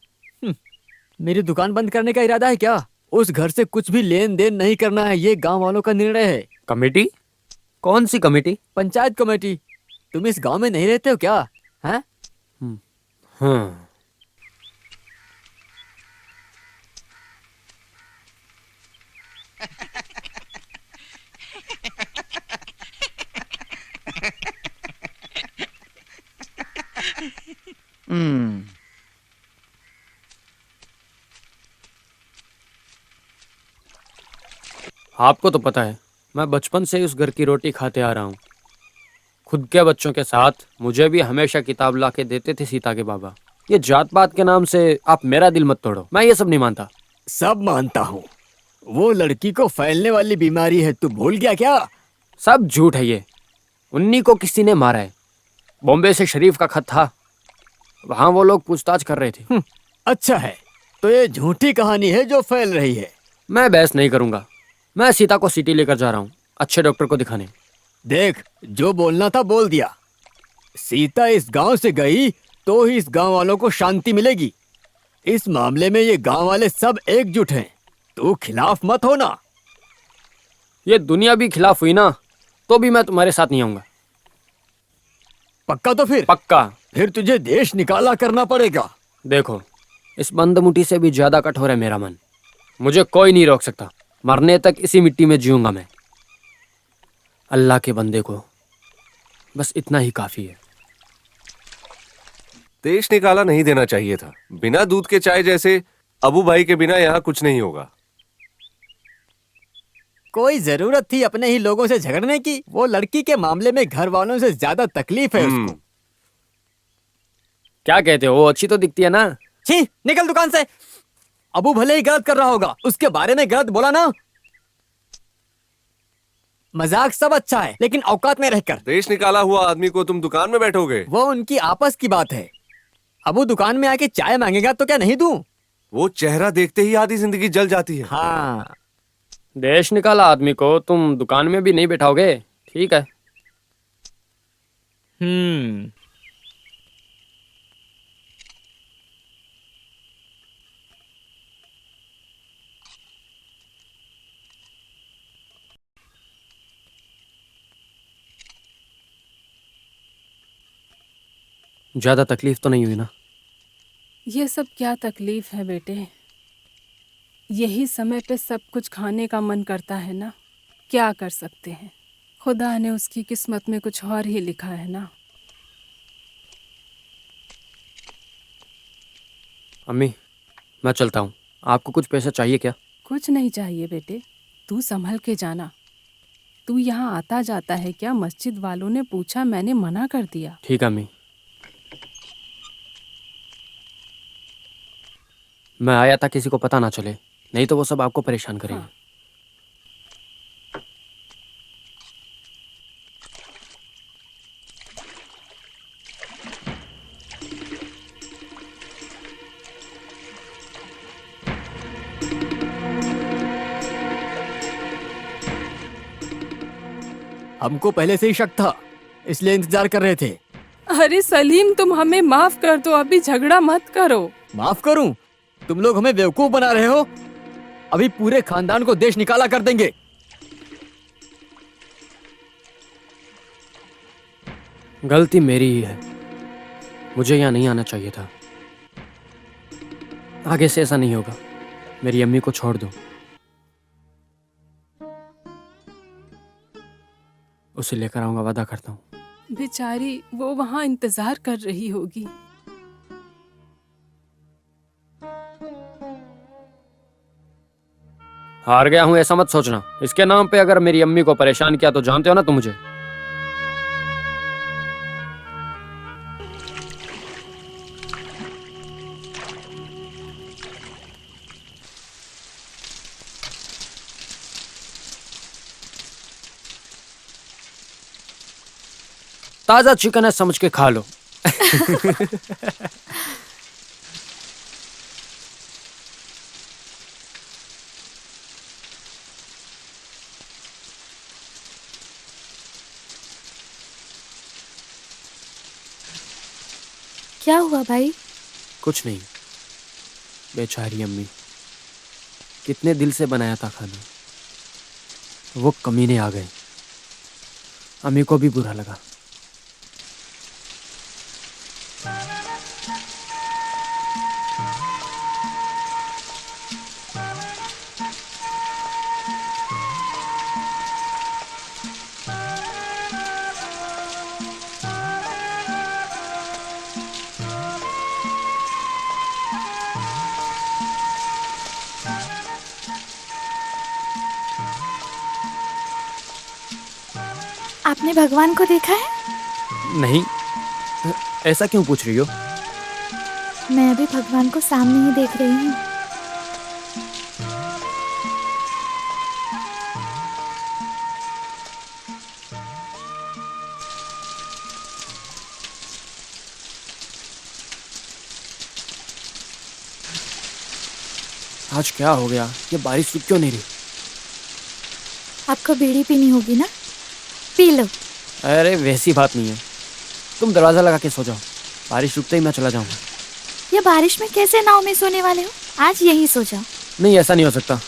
मेरी दुकान बंद करने का इरादा है क्या? उस घर से कुछ भी लेन देन नहीं करना है, ये गांव वालों का निर्णय है। कमेटी? कौन सी कमेटी? पंचायत कमेटी। तुम इस गांव में नहीं रहते हो क्या? हैं? हाँ। आपको तो पता है, मैं बचपन से ही उस घर की रोटी खाते आ रहा हूँ। खुद के बच्चों के साथ मुझे भी हमेशा किताब ला के देते थे सीता के बाबा। ये जात पात के नाम से आप मेरा दिल मत तोड़ो, मैं ये सब नहीं मानता। सब मानता हूँ। वो लड़की को फैलने वाली बीमारी है, तू भूल गया क्या? सब झूठ है ये। उन्हीं को किसी ने मारा है। बॉम्बे से शरीफ का खत था, वहां वो लोग पूछताछ कर रहे थे। अच्छा है, तो ये झूठी कहानी है जो फैल रही है। मैं बहस नहीं करूंगा। मैं सीता को सिटी लेकर जा रहा हूँ अच्छे डॉक्टर को दिखाने। देख, जो बोलना था बोल दिया। सीता इस गांव से गई तो ही इस गांव वालों को शांति मिलेगी। इस मामले में ये गांव वाले सब एकजुट हैं। तू खिलाफ मत होना। ये दुनिया भी खिलाफ हुई ना तो भी मैं तुम्हारे साथ नहीं आऊंगा। पक्का तो फिर? पक्का। फिर तुझे देश निकाला करना पड़ेगा। देखो, इस बंदमुट्ठी से भी ज्यादा कठोर है मेरा मन। मुझे कोई नहीं रोक सकता। मरने तक इसी मिट्टी में जीऊंगा मैं। अल्लाह के बंदे को बस इतना ही काफी है। देश निकाला नहीं देना चाहिए था। बिना दूध के चाय जैसे अबू भाई के बिना यहाँ कुछ नहीं होगा। कोई जरूरत थी अपने ही लोगों से झगड़ने की? वो लड़की के मामले में घर वालों से ज्यादा तकलीफ है उसको। क्या कहते हो? वो अच्छी तो दिखती है ना। छी, निकल दुकान से। अबू भले ही गलत कर रहा होगा, उसके बारे में गलत बोला ना। मजाक सब अच्छा है लेकिन औकात में रहकर। देश निकाला हुआ आदमी को तुम दुकान में बैठोगे? वो उनकी आपस की बात है। अबू दुकान में आके चाय मांगेगा तो क्या नहीं दूं? वो चेहरा देखते ही आधी जिंदगी जल जाती है। हाँ। देश निकाला आदमी को तुम दुकान में भी नहीं बैठाओगे? ठीक है। ज्यादा तकलीफ तो नहीं हुई ना? ये सब क्या तकलीफ है बेटे। यही समय पे सब कुछ खाने का मन करता है ना। क्या कर सकते हैं, खुदा ने उसकी किस्मत में कुछ और ही लिखा है ना। अम्मी, मैं चलता हूँ। आपको कुछ पैसा चाहिए क्या? कुछ नहीं चाहिए बेटे, तू संभल के जाना। तू यहाँ आता जाता है क्या? मस्जिद वालों ने पूछा, मैंने मना कर दिया। ठीक है अम्मी। मैं आया था किसी को पता ना चले, नहीं तो वो सब आपको परेशान करेंगे। हाँ। हमको पहले से ही शक था, इसलिए इंतजार कर रहे थे। अरे सलीम, तुम हमें माफ कर दो, अभी झगड़ा मत करो। माफ करूं? तुम लोग हमें बेवकूफ बना रहे हो। अभी पूरे खानदान को देश निकाला कर देंगे। गलती मेरी ही है, मुझे यहाँ नहीं आना चाहिए था। आगे से ऐसा नहीं होगा। मेरी अम्मी को छोड़ दो, उसे लेकर आऊंगा, वादा करता हूँ। बेचारी वो वहाँ इंतजार कर रही होगी। हार गया हूँ ऐसा मत सोचना। इसके नाम पे अगर मेरी अम्मी को परेशान किया तो जानते हो ना तुम मुझे। ताजा चिकन है समझ के खा लो। क्या हुआ भाई? कुछ नहीं, बेचारी अम्मी, कितने दिल से बनाया था खाना, वो कमीने आ गए। अम्मी को भी बुरा लगा। आपने भगवान को देखा है? नहीं, ऐसा क्यों पूछ रही हो? मैं भी भगवान को सामने ही देख रही हूँ। आज क्या हो गया? ये बारिश रुक क्यों नहीं रही? आपको बीड़ी पीनी होगी ना, पी लो। अरे वैसी बात नहीं है, तुम दरवाजा लगा के सो जाओ, बारिश रुकते ही मैं चला जाऊंगा। ये बारिश में कैसे नाव में सोने वाले हो? आज यहीं सो जाओ। नहीं, ऐसा नहीं हो सकता।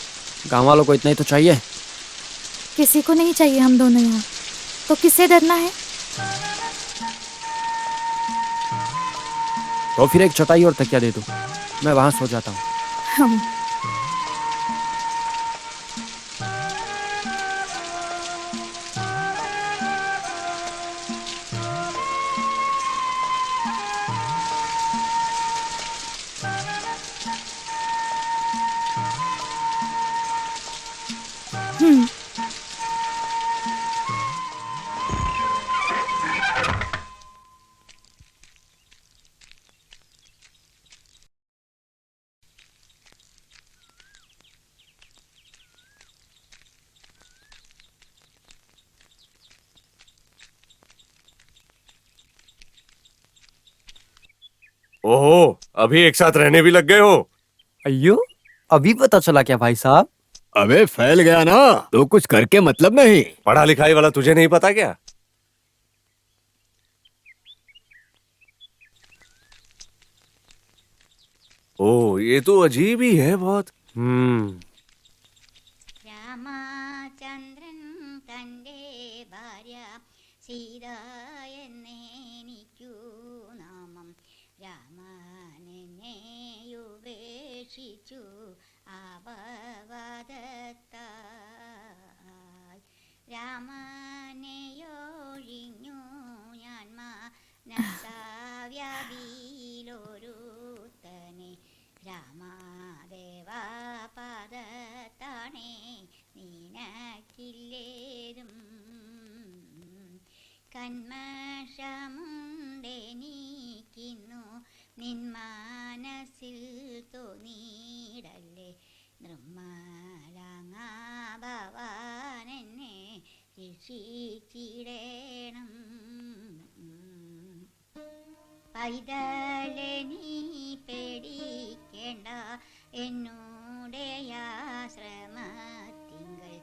गांव वालों को इतना ही तो चाहिए। किसी को नहीं चाहिए हम दोनों यहाँ, तो किससे डरना है? तो फिर एक चटाई और तकिया दे दो, मैं वहां सो जाता हूँ। हम हम्म ओहो, अभी एक साथ रहने भी लग गए हो। अयो, अभी पता चला क्या भाई साहब? अबे फैल गया ना, तो कुछ करके मतलब नहीं। पढ़ा लिखाई वाला तुझे नहीं पता क्या? ओ, ये तो अजीब ही है बहुत। രാമചന്ദ്രൻ തൻ്റെ ഭാര്യ സീത എന്നെനിക്കു നാമം രാമനെന്നെയുപേക്ഷിച്ചു ആപവദത്താൽ രാമനെയൊഴിഞ്ഞു ഞാൻ മനസാവ്യാധിയിലൊരുത്തനെ രാമാദേവാ പാദത്താണേ നിനക്കില്ലേതും കന്മഷമുണ്ടെനിക്കുന്നു നിൻ മനസ്സിൽ തോന്നിയിടല്ലേ നിർമ്മലാങ്ങാ ഭവാനെന്നെ രക്ഷിച്ചിടേണം പൈതലെ നീ പേടിക്കേണ്ട എന്നോടെ ആശ്രമത്തിങ്കൾ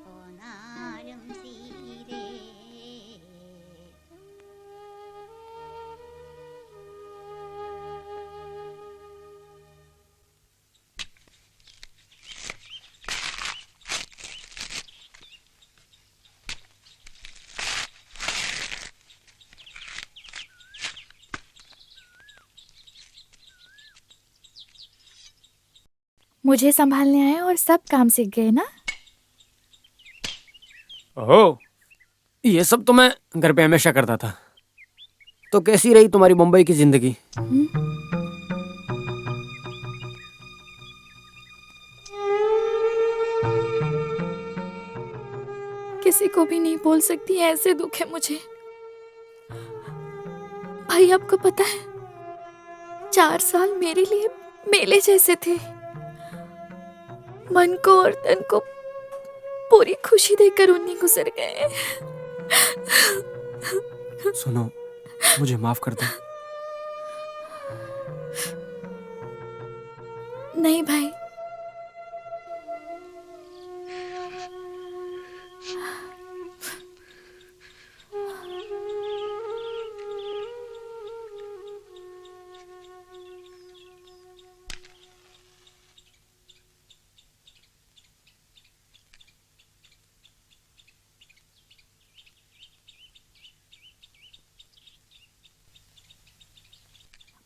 പോന്നാലും സീരേ मुझे संभालने आए और सब काम सीख गए ना? ओह, ये सब तो मैं घर पे हमेशा करता था। तो कैसी रही तुम्हारी मुंबई की जिंदगी? किसी को भी नहीं बोल सकती, ऐसे दुख है मुझे। भाई आपको पता है, 4 साल मेरे लिए मेले जैसे थे। मन को और तन को पूरी खुशी देकर उन्हीं गुजर गए। सुनो, मुझे माफ कर दो। नहीं भाई,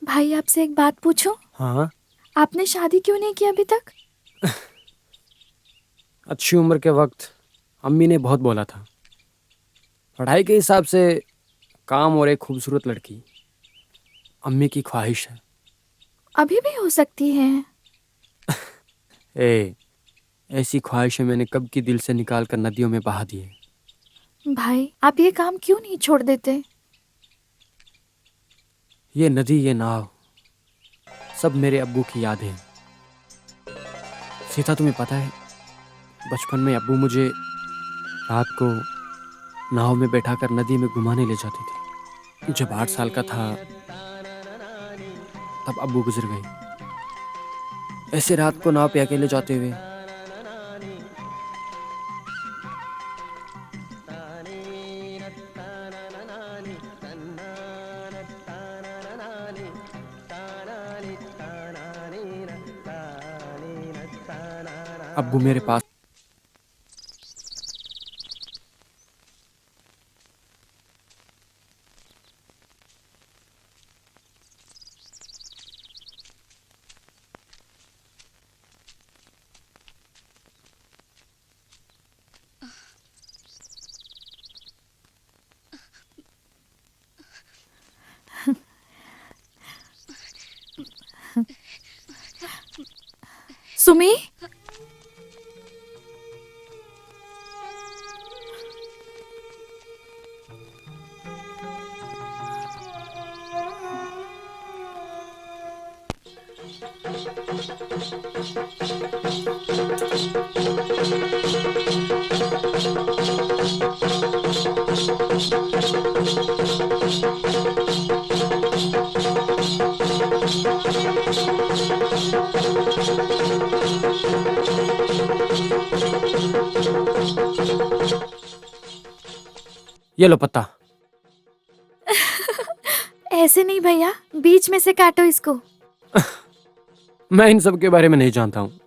भाई आपसे एक बात पूछूं? हाँ, आपने शादी क्यों नहीं की अभी तक? अच्छी उम्र के वक्त अम्मी ने बहुत बोला था। पढ़ाई के हिसाब से काम और एक खूबसूरत लड़की अम्मी की ख्वाहिश है। अभी भी हो सकती है। ऐसी ख्वाहिशें मैंने कब की दिल से निकाल कर नदियों में बहा दी है। भाई आप ये काम क्यों नहीं छोड़ देते? ये नदी, ये नाव, सब मेरे अब्बू की याद है। सीता, तुम्हें पता है, बचपन में अब्बू मुझे रात को नाव में बैठाकर नदी में घुमाने ले जाते थे। जब 8 साल का था तब अब्बू गुजर गए। ऐसे रात को नाव पे अकेले जाते हुए अब्बू मेरे पास। सुमी, ये लो पत्ता। ऐसे नहीं भैया, बीच में से काटो इसको। मैं इन सब के बारे में नहीं जानता हूँ।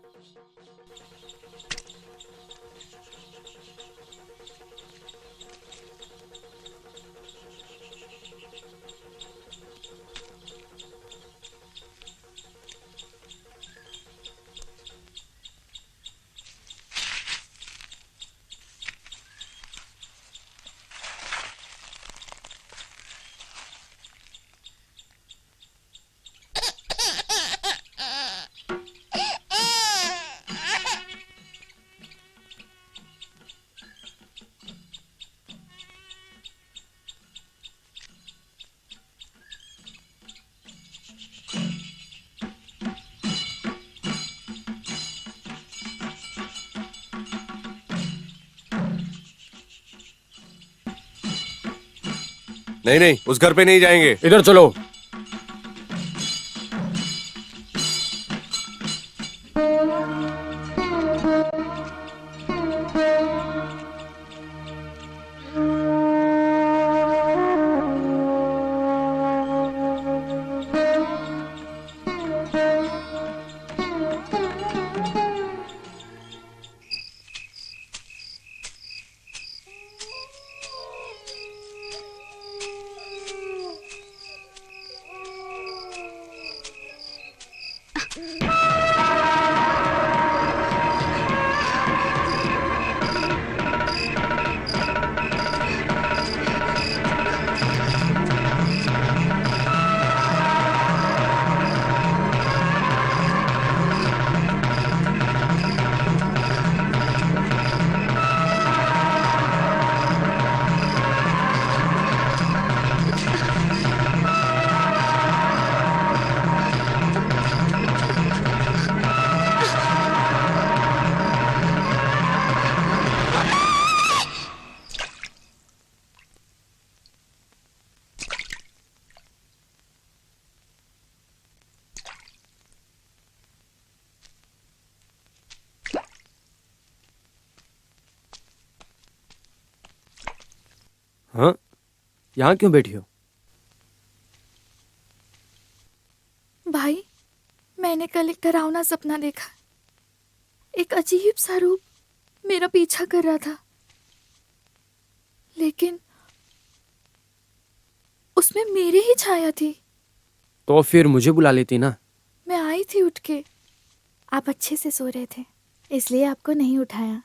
नहीं नहीं, उस घर पे नहीं जाएंगे। इधर चलो। हाँ, यहाँ क्यों बैठी हो? भाई, मैंने कल एक डरावना सपना देखा। एक अजीब सा रूप मेरा पीछा कर रहा था, लेकिन उसमें मेरी ही छाया थी। तो फिर मुझे बुला लेती ना। मैं आई थी उठ के, आप अच्छे से सो रहे थे, इसलिए आपको नहीं उठाया।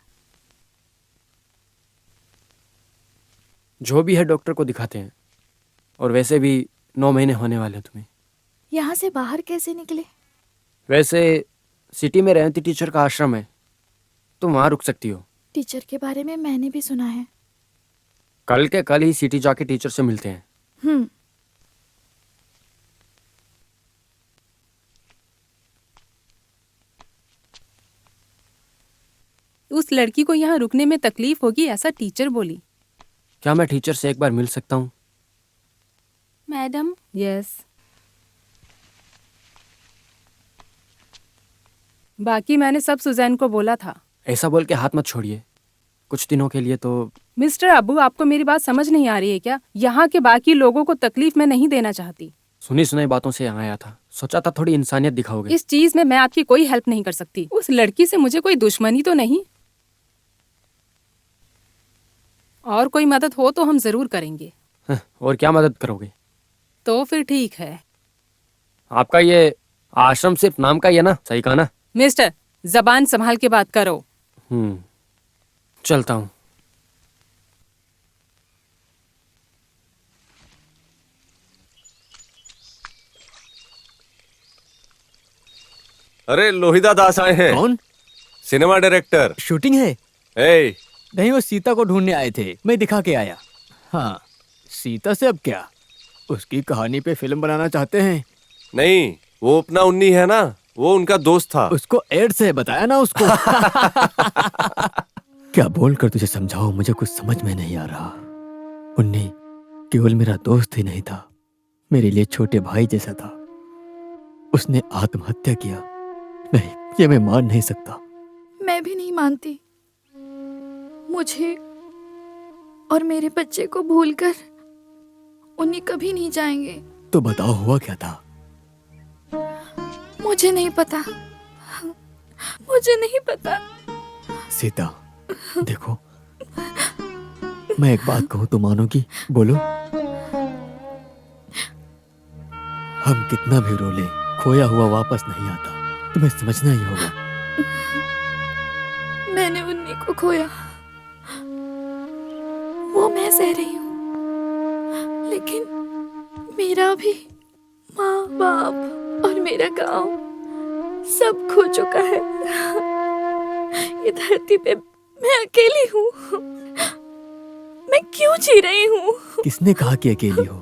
जो भी है डॉक्टर को दिखाते हैं, और वैसे भी 9 महीने होने वाले हैं तुम्हें। यहाँ से बाहर कैसे निकले? वैसे सिटी में रहती टीचर का आश्रम है, तुम वहाँ रुक सकती हो। टीचर के बारे में मैंने भी सुना है। कल के कल ही सिटी जाके टीचर से मिलते हैं। उस लड़की को यहाँ रुकने में तकलीफ होगी, ऐसा टीचर बोली। क्या मैं टीचर से एक बार मिल सकता हूँ? Madam, yes. बाकी मैंने सब सुजैन को बोला था। ऐसा बोल के हाथ मत छोड़िए, कुछ दिनों के लिए तो। मिस्टर अबू, आपको मेरी बात समझ नहीं आ रही है क्या? यहाँ के बाकी लोगों को तकलीफ मैं नहीं देना चाहती। सुनी सुनाई बातों से यहाँ आया था, सोचा था थोड़ी इंसानियत दिखाओगे। इस चीज में मैं आपकी कोई हेल्प नहीं कर सकती। उस लड़की से मुझे कोई दुश्मनी तो नहीं, और कोई मदद हो तो हम जरूर करेंगे। और क्या मदद करोगे? तो फिर ठीक है। आपका ये आश्रम सिर्फ नाम का ही है ना, सही कहा ना? मिस्टर, जबान संभाल के बात करो। चलता हूँ। अरे लोहिता दास आए हैं। कौन? Cinema director. शूटिंग है? ए, नहीं, वो सीता को ढूंढने आए थे, मैं दिखा के आया। हाँ, सीता से अब क्या? उसकी कहानी पे फिल्म बनाना चाहते हैं। नहीं, वो अपना उन्नी है ना, वो उनका दोस्त था। उसको एड्स है, बताया ना उसको। क्या बोलकर तुझे समझाऊं, मुझे कुछ समझ में नहीं आ रहा। उन्नी केवल मेरा दोस्त ही नहीं था, मेरे लिए छोटे भाई जैसा था। उसने आत्महत्या किया। नहीं, ये मैं मान नहीं सकता। मैं भी नहीं मानती। मुझे और मेरे बच्चे को भूलकर उन्हें कभी नहीं जाएंगे। तो बताओ हुआ क्या था? मुझे नहीं पता, मुझे नहीं पता। सीता, देखो, मैं एक बात कहूं तो मानोगी? बोलो। हम कितना भी रो लें, खोया हुआ वापस नहीं आता। तुम्हें समझना ही होगा। मैंने उन्नी को खोया, वो मैं सह रही हूँ, लेकिन मेरा भी माँ बाप और मेरा गांव सब खो चुका है। ये धरती पे मैं अकेली हूँ। मैं क्यों जी रही हूँ? किसने कहा कि अकेली हो?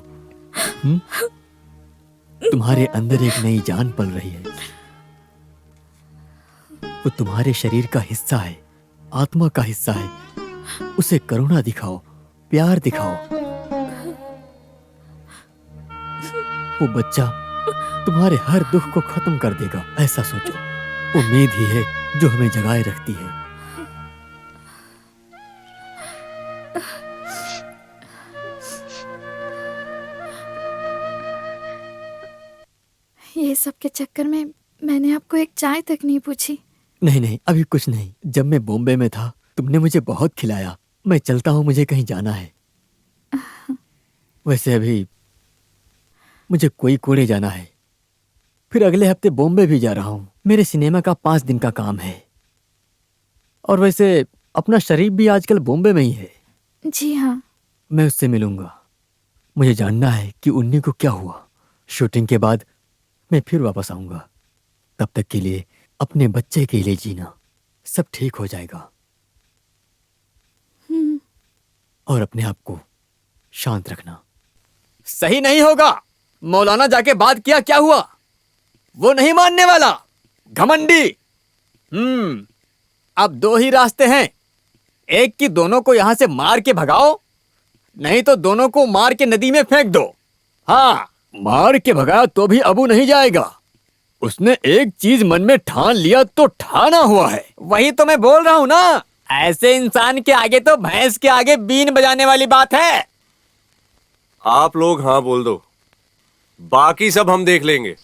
तुम्हारे अंदर एक नई जान पल रही है। वो तुम्हारे शरीर का हिस्सा है, आत्मा का हिस्सा है। उसे करुणा दिखाओ, प्यार दिखाओ। वो बच्चा तुम्हारे हर दुख को खत्म कर देगा, ऐसा सोचो। उम्मीद ही है जो हमें जगाए रखती है। ये सब के चक्कर में मैंने आपको एक चाय तक नहीं पूछी। नहीं नहीं, अभी कुछ नहीं। जब मैं बॉम्बे में था तुमने मुझे बहुत खिलाया। मैं चलता हूँ, मुझे कहीं जाना है। वैसे अभी मुझे कोई कोड़े जाना है, फिर अगले हफ्ते बॉम्बे भी जा रहा हूँ। मेरे सिनेमा का 5 दिन का काम है। और वैसे अपना शरीफ भी आजकल बॉम्बे में ही है। जी हाँ। मैं उससे मिलूंगा। मुझे जानना है कि उन्नी को क्या हुआ। शूटिंग के बाद मैं फिर वापस आऊंगा। तब तक के लिए अपने बच्चे के लिए जीना, सब ठीक हो जाएगा। और अपने आप को शांत रखना। सही नहीं होगा। मौलाना जाके बात किया, क्या हुआ? वो नहीं मानने वाला, घमंडी। अब 2 ही रास्ते हैं। एक कि दोनों को यहां से मार के भगाओ, नहीं तो दोनों को मार के नदी में फेंक दो। हाँ, मार के भगाया तो भी अबू नहीं जाएगा। उसने एक चीज मन में ठान लिया तो ठाना हुआ है। वही तो मैं बोल रहा हूं ना, ऐसे इंसान के आगे तो भैंस के आगे बीन बजाने वाली बात है। आप लोग हाँ बोल दो, बाकी सब हम देख लेंगे।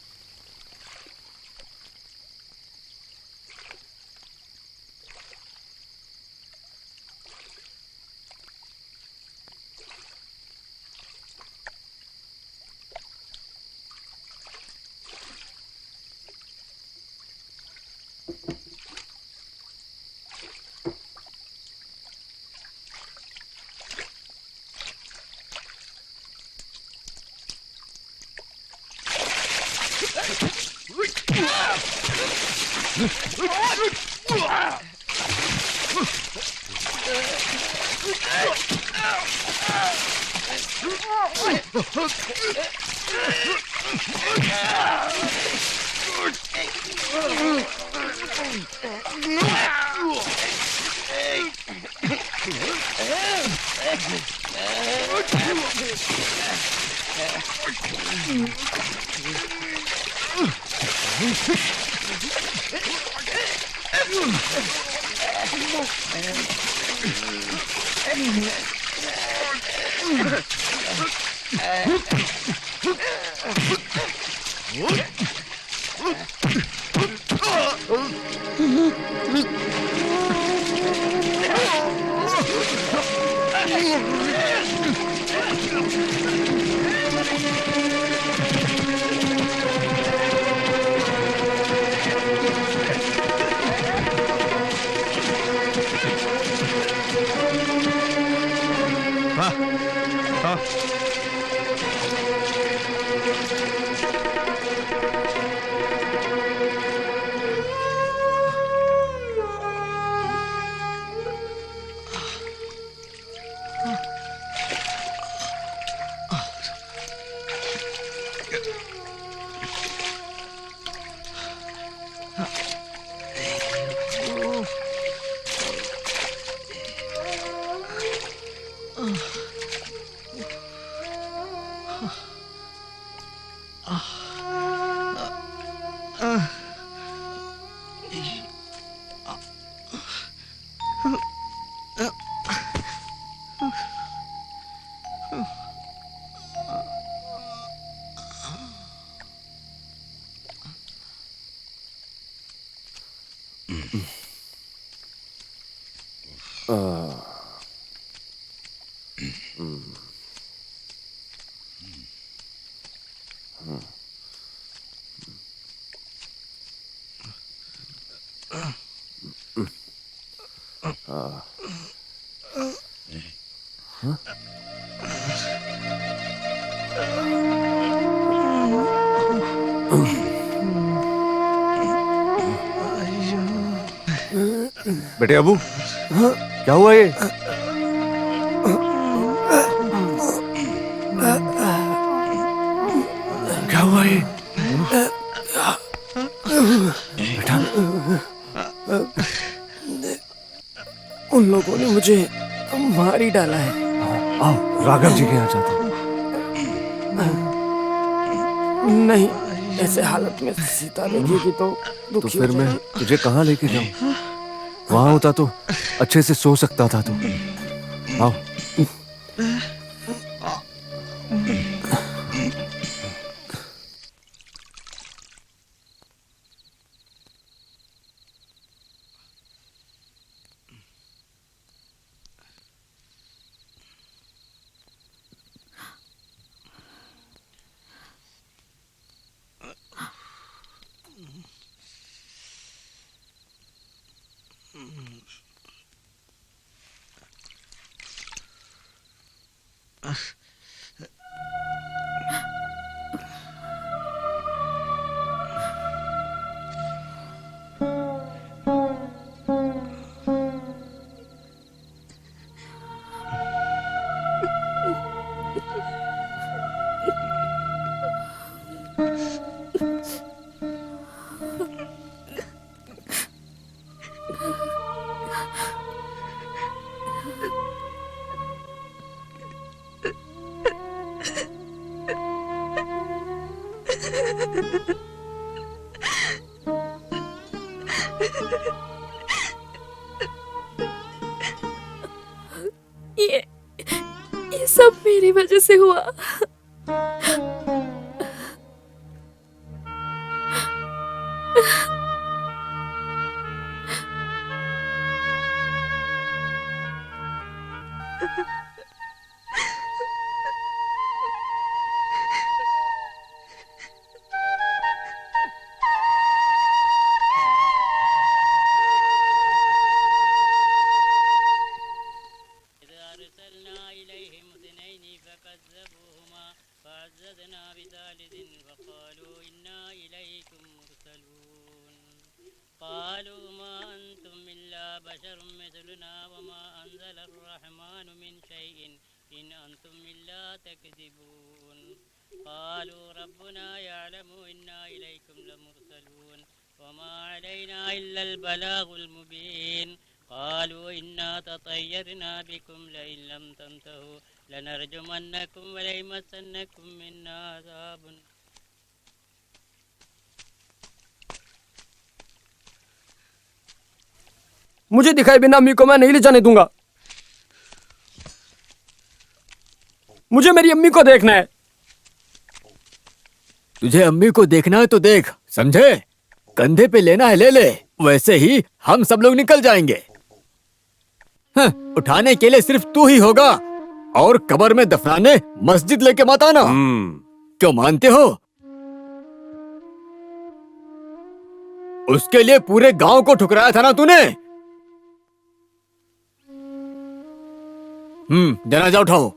बेटे अबू, क्या हुआ ये? क्या हुआ ये? बेटा, उन लोगों ने मुझे मार ही डाला है। आओ राघव जी के यहाँ जाते हैं। नहीं, ऐसे हालत में सीता देखेगी तो दुखी फिर हो मैं जाएगी। तुझे कहाँ लेके जाऊँ? वहां होता तो अच्छे से सो सकता था तू। आओ। ये सब मेरी वजह से हुआ। मुझे दिखाई बिना अम्मी को मैं नहीं ले जाने दूंगा। मुझे मेरी अम्मी को देखना है। तुझे अम्मी को देखना है तो देख, समझे? कंधे पे लेना है ले ले, वैसे ही हम सब लोग निकल जाएंगे। हाँ, उठाने के लिए सिर्फ तू ही होगा, और कब्र में दफनाने मस्जिद लेके मत आना। क्यों, मानते हो? उसके लिए पूरे गांव को ठुकराया था ना तूने। जनाजा उठाओ।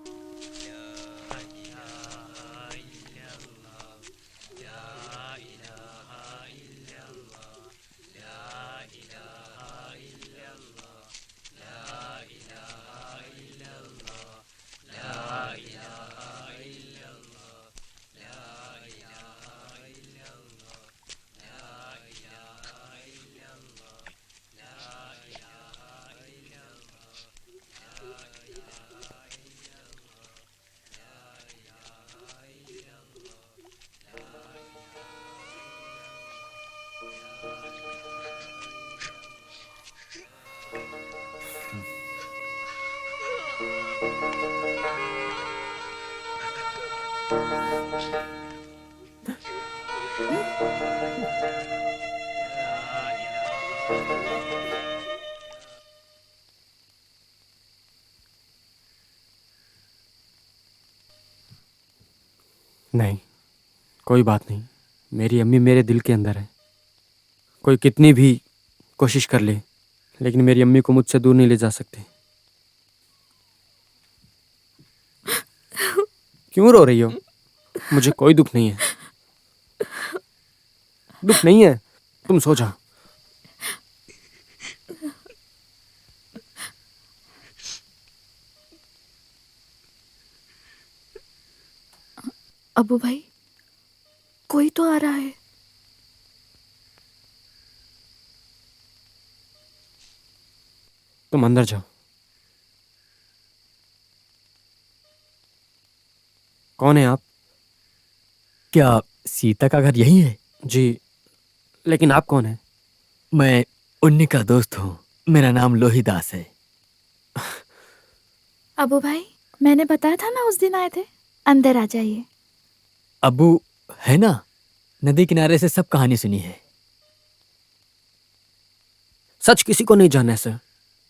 नहीं, कोई बात नहीं। मेरी अम्मी मेरे दिल के अंदर है। कोई कितनी भी कोशिश कर ले, लेकिन मेरी अम्मी को मुझसे दूर नहीं ले जा सकते। क्यों रो रही हो? मुझे कोई दुख नहीं है। दुख नहीं है, तुम सो जाओ। अबू भाई, कोई तो आ रहा है। तुम अंदर जाओ। कौन है आप? क्या सीता का घर यही है? जी, लेकिन आप कौन हैं? मैं उन्नी का दोस्त हूँ, मेरा नाम लोहीदास है। अबू भाई, मैंने बताया था ना उस दिन आए थे। अंदर आ जाइए। अबू है ना, नदी किनारे से सब कहानी सुनी है। सच किसी को नहीं जानना है सर।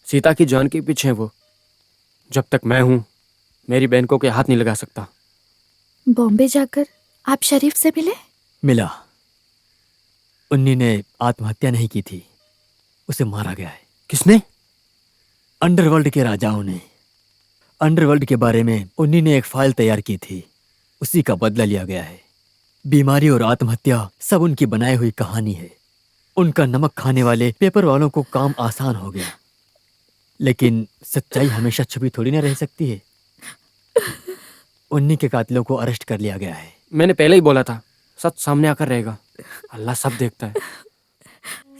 सीता की जान के पीछे है वो। जब तक मैं हूं, मेरी बहन को कोई हाथ नहीं लगा सकता। बॉम्बे जाकर आप शरीफ से मिले? मिला। उन्नी ने आत्महत्या नहीं की थी, उसे मारा गया है। किसने? अंडरवर्ल्ड के राजाओं ने। अंडरवर्ल्ड के बारे में उन्नी ने एक फाइल तैयार की थी, उसी का बदला लिया गया है। बीमारी और आत्महत्या सब उनकी बनाई हुई कहानी है। उनका नमक खाने वाले पेपर वालों को काम आसान हो गया, लेकिन सच्चाई हमेशा छुपी थोड़ी ना रह सकती है। उन्नी के कातिलों को अरेस्ट कर लिया गया है। मैंने पहले ही बोला था, सच सामने आकर रहेगा। अल्लाह सब देखता है।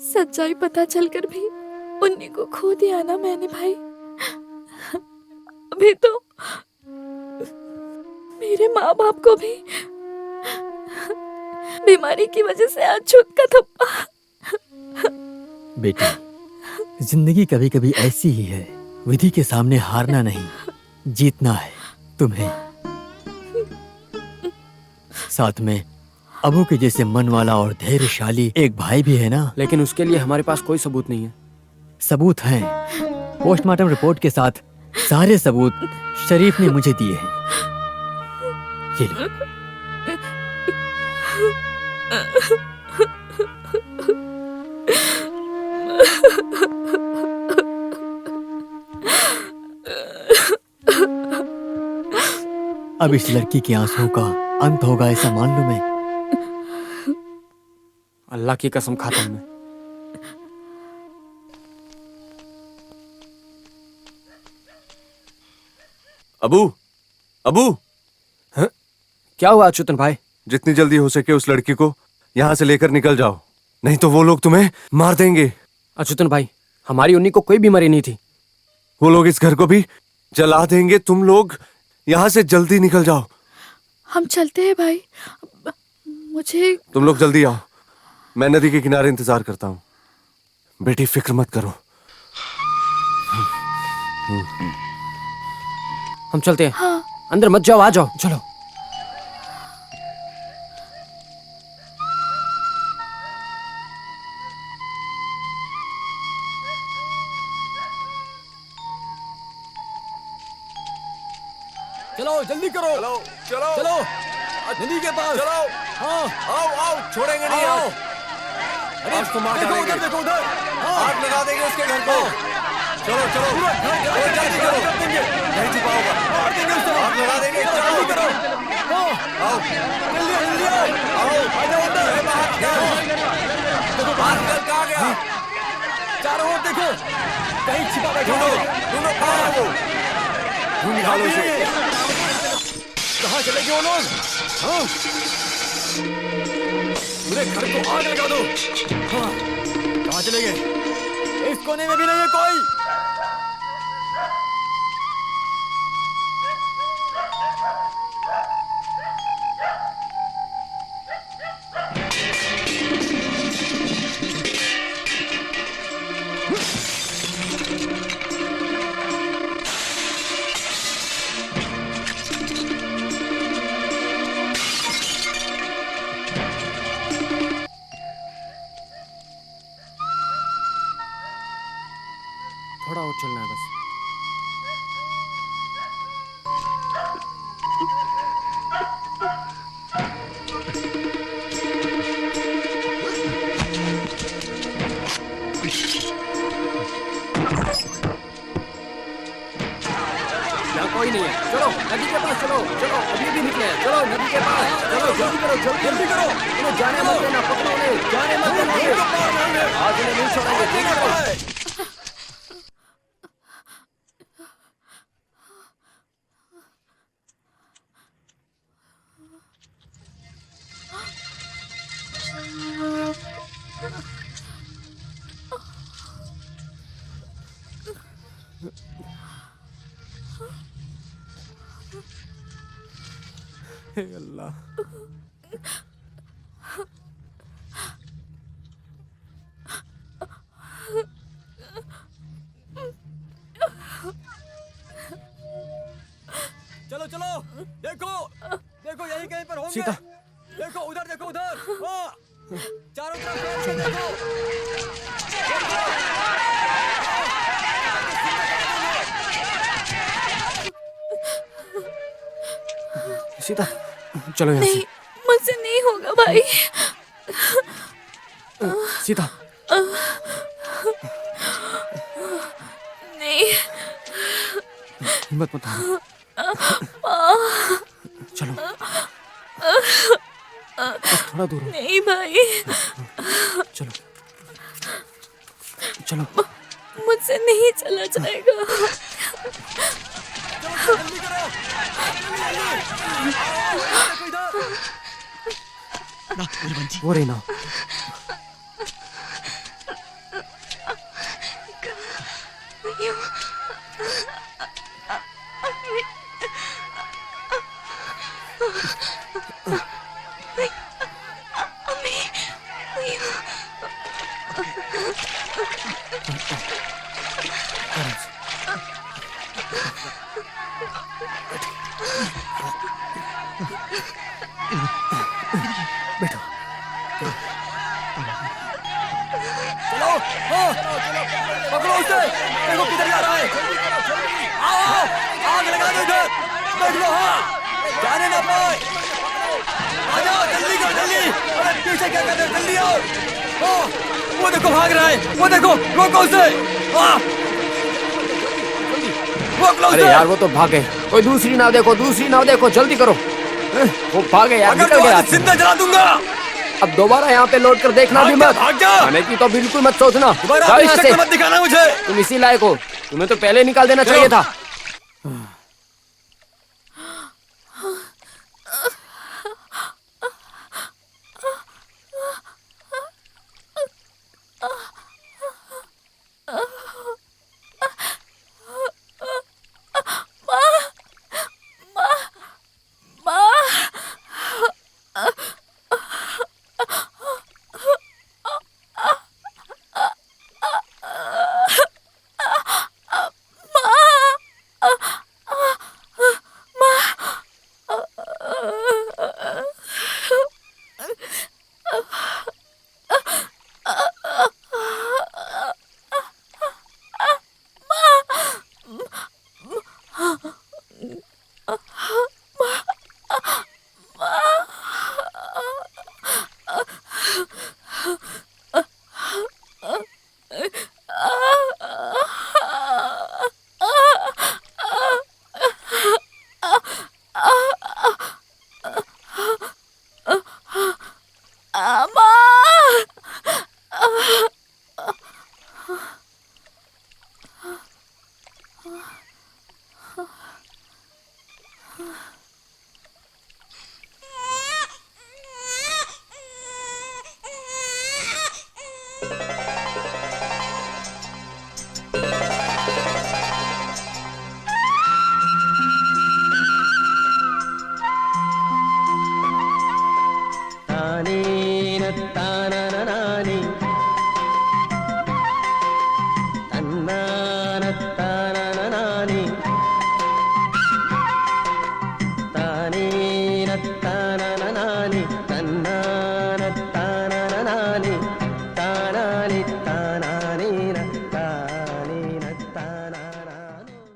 सच्चाई पता चलकर भी उन्हीं को खो दिया ना मैंने भाई। अभी तो मेरे माँ बाप को भी बीमारी की वजह से आज छूत का थप्पा। बेटी, जिंदगी कभी कभी ऐसी ही है। विधि के सामने हारना नहीं, जीतना है तुम्हें। साथ में अबू के जैसे मन वाला और धैर्यशाली एक भाई भी है ना। लेकिन उसके लिए हमारे पास कोई सबूत नहीं है। सबूत हैं। पोस्टमार्टम रिपोर्ट के साथ सारे सबूत शरीफ ने मुझे दिए हैं। ये लो। अब इस लड़की के आंसुओं का अंत होगा, ऐसा मान लूं मैं। अल्लाह की कसम खाता हूं मैं। अबू, अबू, हाँ? क्या हुआ अच्युतन भाई? जितनी जल्दी हो सके उस लड़की को यहाँ से लेकर निकल जाओ, नहीं तो वो लोग तुम्हें मार देंगे। अच्युतन भाई, हमारी उन्नी को कोई बीमारी नहीं थी। वो लोग इस घर को भी जला देंगे। तुम लोग यहाँ से जल्दी निकल जाओ। हम चलते हैं भाई, मुझे। तुम लोग जल्दी आओ, मैं नदी के किनारे इंतजार करता हूँ। बेटी फिक्र मत करो। हम चलते हैं। हाँ। अंदर मत जाओ, आ जाओ, चलो। चलो जल्दी करो। चलो चलो चलो नदी के पास। चलो। हाँ आओ आओ, छोड़ेंगे नहीं आओ। आज। अरे आज तुम आग देखो डालेंगे। उधर, देखो उधर। हाँ आग लगा देंगे उसके घर को। चलो चलो पूरा घर जला के जल्दी करो। कर देंगे। नहीं छुपा होगा। मार देंगे उसको। आग लगा देंगे। चलो, चलो जल्दी करो। हाँ आओ जल्दी जल्दी आओ। आओ। आ जाओ अंदर। अरे बाहर निकल। देखो बाहर निकल, कहाँ गया? चारों ओर देखो, कहीं छिपा बैठा ढूंढो है। ढूंढो, कहाँ है वो? ढूंढ निकालो उसे। कहाँ चले गए वो लोग? हाँ पूरे घर को आग लगा दो। हाँ कहाँ चले गए? इस कोने में भी नहीं है कोई। थोड़ा और चलना है बस। यहाँ कोई नहीं है। चलो नदी के पास चलो। चलो अभी भी निकले हैं। चलो नदी के पास चलो। जल्दी करो जल्दी करो। उन्हें जाने मत देना। पकड़ो उन्हें, जाने मत देना। आज उन्हें नहीं छोड़ेंगे। ठीक है? हे अल्लाह। चलो चलो देखो देखो यही कहीं पर होंगे। सीता। देखो उधर, देखो उधर। हाँ चारों तरफ देखो। सीता चलो यहाँ नहीं, मुझसे नहीं होगा भाई। से। सीता नहीं। हिम्मत मत हारो। चलो बस थोड़ा दूर हो। नहीं भाई, चलो चलो। मुझसे नहीं चला जाएगा। जल्दी करो। वो रही ना। बैठो। चलो हाँ पकड़ो उसे। देखो किधर जा रहा है। आओ आओ आग लगा दो इधर। देख लो। हाँ जाने ना पाए। आ जाओ जल्दी करो जल्दी। अरे पीछे क्या कर रहे हो? जल्दी आओ। हाँ वो देखो भाग रहा है। वो देखो रोको उसे। हाँ रोक लो अरे उसे। यार वो तो भाग गए। कोई दूसरी नाव देखो, दूसरी नाव देखो, जल्दी करो। वो भागे यार, अगर निकल गया। तुम्हारे जिंदा जला दूंगा। अब दोबारा यहाँ पे लौट कर देखना भी मत। भाग जा। आने की तो बिल्कुल मत सोचना। दोबारा जाओ अपनी यहाँ से। शक्ल मत दिखाना मुझे। तुम इसी लायक हो। तुम्हें तो पहले निकाल देना चाहिए था।